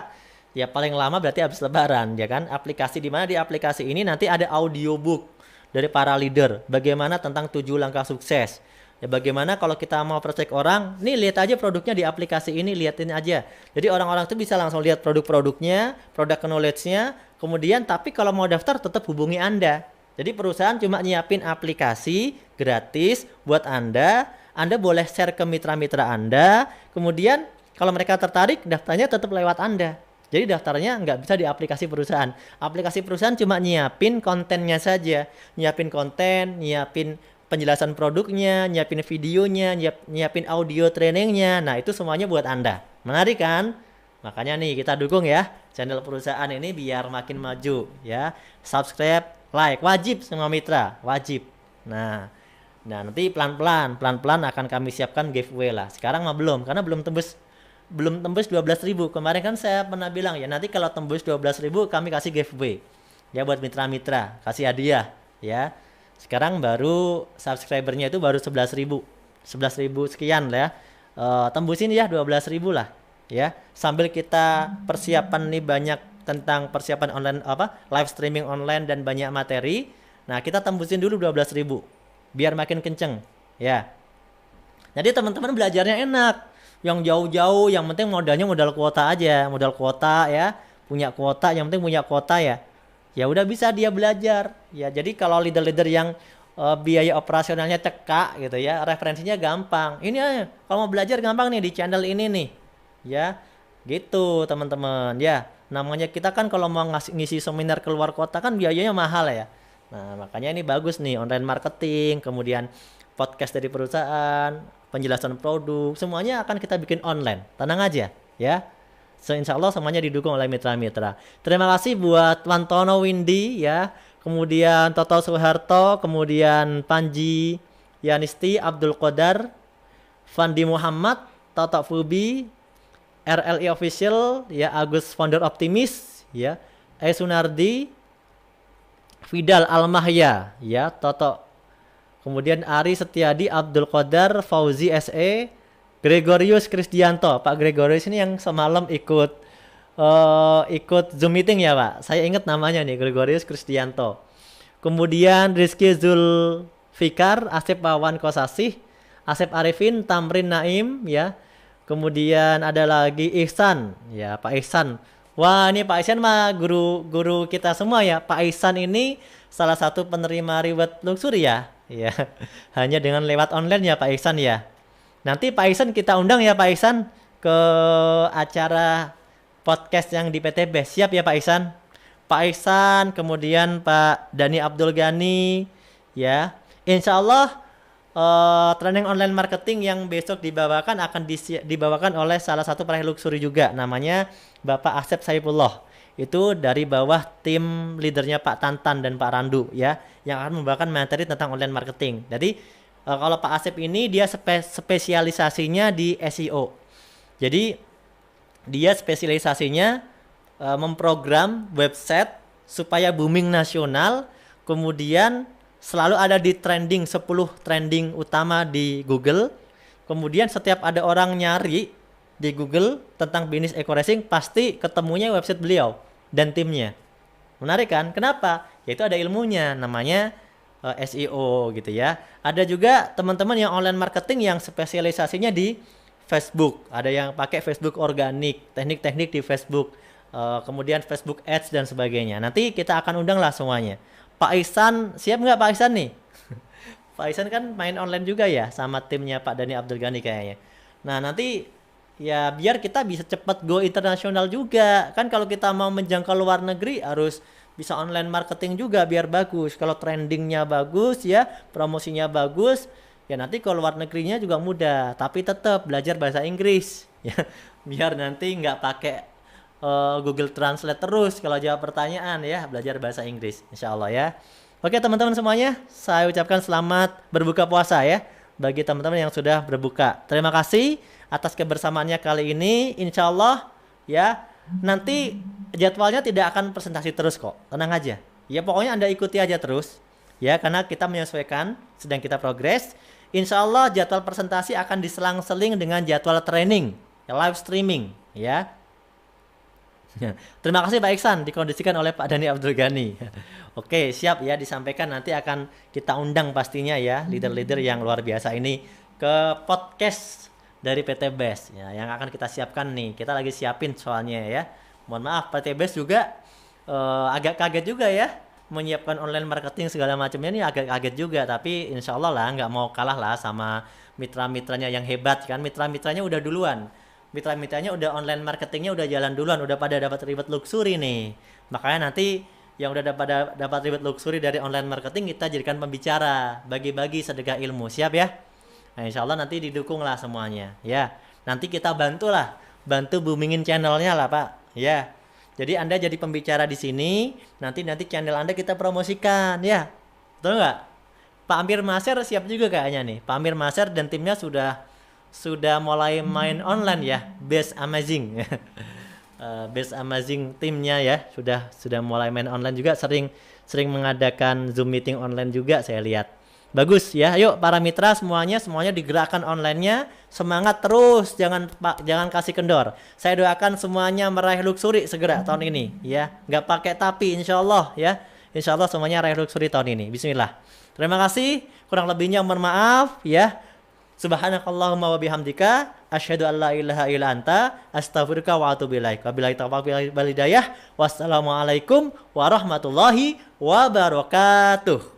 Ya paling lama berarti habis lebaran ya kan. Aplikasi di mana, di aplikasi ini nanti ada audiobook dari para leader. Bagaimana tentang 7 langkah sukses. Ya bagaimana kalau kita mau prospek orang, nih lihat aja produknya di aplikasi ini, liatin aja. Jadi orang-orang itu bisa langsung lihat produk-produknya, produk knowledge-nya, kemudian tapi kalau mau daftar tetap hubungi Anda. Jadi perusahaan cuma nyiapin aplikasi gratis buat Anda boleh share ke mitra-mitra Anda, kemudian kalau mereka tertarik daftarnya tetap lewat Anda. Jadi daftarnya nggak bisa di aplikasi perusahaan. Aplikasi perusahaan cuma nyiapin kontennya saja, nyiapin konten, nyiapin penjelasan produknya, nyiapin videonya, nyiapin audio trainingnya. Nah itu semuanya buat Anda. Menarik kan? Makanya nih kita dukung ya channel perusahaan ini biar makin maju ya. Subscribe, like, wajib semua mitra, wajib. Nah nanti pelan-pelan akan kami siapkan giveaway lah. Sekarang mah belum, karena belum tembus 12.000. Kemarin kan saya pernah bilang ya, nanti kalau tembus 12.000 kami kasih giveaway. Ya buat mitra-mitra, kasih hadiah ya. Sekarang baru subscribernya itu baru 11.000 sekian lah ya. Tembusin ya 12.000 lah ya. Sambil kita persiapan nih banyak tentang persiapan online live streaming online dan banyak materi. Nah kita tembusin dulu 12.000 biar makin kenceng ya. Jadi teman-teman belajarnya enak. Yang jauh-jauh, yang penting modal kuota aja, modal kuota ya. Punya kuota, yang penting punya kuota ya. Ya udah bisa dia belajar ya. Jadi kalau leader-leader yang biaya operasionalnya cekak gitu ya, referensinya gampang, ini kalau mau belajar gampang nih di channel ini nih ya, gitu teman-teman ya. Namanya kita kan kalau mau ngisi seminar keluar kota kan biayanya mahal ya. Nah makanya ini bagus nih online marketing, kemudian podcast dari perusahaan, penjelasan produk, semuanya akan kita bikin online, tenang aja ya. So, insya Allah semuanya didukung oleh mitra-mitra. Terima kasih buat Wantono Windy ya, kemudian Toto Soeharto, kemudian Panji Yanisti, Abdul Qadar, Fandi Muhammad, Toto Fubi, RLI Official ya, Agus Founder Optimis ya, Sunardi, Fidal Almahya ya, Toto, kemudian Ari Setiadi, Abdul Qadar, Fauzi SE, Gregorius Krisdianto. Pak Gregorius ini yang semalam ikut ikut Zoom meeting ya Pak. Saya ingat namanya nih, Gregorius Kristianto. Kemudian Rizky Zulfikar, Asep Wawan Kosasih, Asep Arifin, Tamrin Naim ya. Kemudian ada lagi Ihsan, ya Pak Ihsan. Wah, ini Pak Ihsan mah guru kita semua ya. Pak Ihsan ini salah satu penerima reward luxury ya. Ya. Hanya dengan lewat online ya Pak Ihsan ya. Nanti Pak Ihsan kita undang ya Pak Ihsan ke acara podcast yang di PTB. Siap ya Pak Ihsan? Pak Ihsan, kemudian Pak Dani Abdul Ghani ya. Insya Allah training online marketing yang besok dibawakan akan dibawakan oleh salah satu peraih luxury juga, namanya Bapak Asep Saifullah. Itu dari bawah tim leadernya Pak Tantan dan Pak Randu ya, yang akan membawakan materi tentang online marketing. Jadi kalau Pak Asep ini dia spesialisasinya di SEO. Jadi dia spesialisasinya memprogram website supaya booming nasional, kemudian selalu ada di trending 10 trending utama di Google. Kemudian setiap ada orang nyari di Google tentang bisnis eco-racing, pasti ketemunya website beliau dan timnya. Menarik kan? Kenapa? Yaitu ada ilmunya, namanya SEO gitu ya. Ada juga teman-teman yang online marketing yang spesialisasinya di Facebook. Ada yang pakai Facebook organik, teknik-teknik di Facebook, kemudian Facebook Ads dan sebagainya. Nanti kita akan undang lah semuanya. Pak Ihsan, siap nggak Pak Ihsan nih? Pak Ihsan kan main online juga ya sama timnya Pak Dani Abdul Ghani kayaknya. Nah nanti ya biar kita bisa cepat go internasional juga. Kan kalau kita mau menjangkau luar negeri harus bisa online marketing juga biar bagus. Kalau trendingnya bagus ya, promosinya bagus, ya nanti ke luar negerinya juga mudah. Tapi tetap belajar bahasa Inggris ya, biar nanti nggak pakai Google Translate terus kalau jawab pertanyaan ya, belajar bahasa Inggris insya Allah ya. Oke teman-teman semuanya, saya ucapkan selamat berbuka puasa ya bagi teman-teman yang sudah berbuka. Terima kasih atas kebersamaannya kali ini, insya Allah ya. Nanti jadwalnya tidak akan presentasi terus kok, tenang aja ya, pokoknya Anda ikuti aja terus ya, karena kita menyesuaikan, sedang kita progres. Insya Allah jadwal presentasi akan diselang-seling dengan jadwal training ya, live streaming ya. Terima kasih Pak Iksan, dikondisikan oleh Pak Dani Abdul Ghani. Oke, siap ya, disampaikan, nanti akan kita undang pastinya ya leader-leader yang luar biasa ini ke podcast dari PT BES ya, yang akan kita siapkan nih. Kita lagi siapin soalnya ya. Mohon maaf, PT BES juga agak kaget juga ya menyiapkan online marketing segala macamnya, ini agak kaget juga, tapi insya Allah lah nggak mau kalah lah sama mitra-mitranya yang hebat kan. Mitra-mitranya udah duluan. Mitra-mitranya udah online marketingnya udah jalan duluan, udah pada dapat reward luxury nih. Makanya nanti yang udah dapat reward luxury dari online marketing kita jadikan pembicara, bagi-bagi sedekah ilmu. Siap ya? Nah, insya Allah nanti didukung lah semuanya ya. Nanti kita bantu boomingin channelnya lah Pak ya. Jadi Anda jadi pembicara di sini, nanti channel Anda kita promosikan ya. Betul nggak? Pak Amir Maser siap juga kayaknya nih. Pak Amir Maser dan timnya sudah mulai main online ya, Best Amazing. Best Amazing timnya ya, sudah mulai main online juga, sering mengadakan Zoom meeting online juga saya lihat. Bagus ya, ayo para mitra semuanya digerakkan online-nya, semangat terus, jangan kasih kendor. Saya doakan semuanya meraih luxury segera tahun ini ya, nggak pakai tapi insya Allah ya, insya Allah semuanya raih luxury tahun ini. Bismillah. Terima kasih, kurang lebihnya mohon maaf ya. Subhanakallahumma wa bihamdika asyhadu an la ilaha illa anta astaghfiruka wa atubu ilaik. Wabillahi taufiq wal hidayah. Wassalamualaikum warahmatullahi wabarakatuh.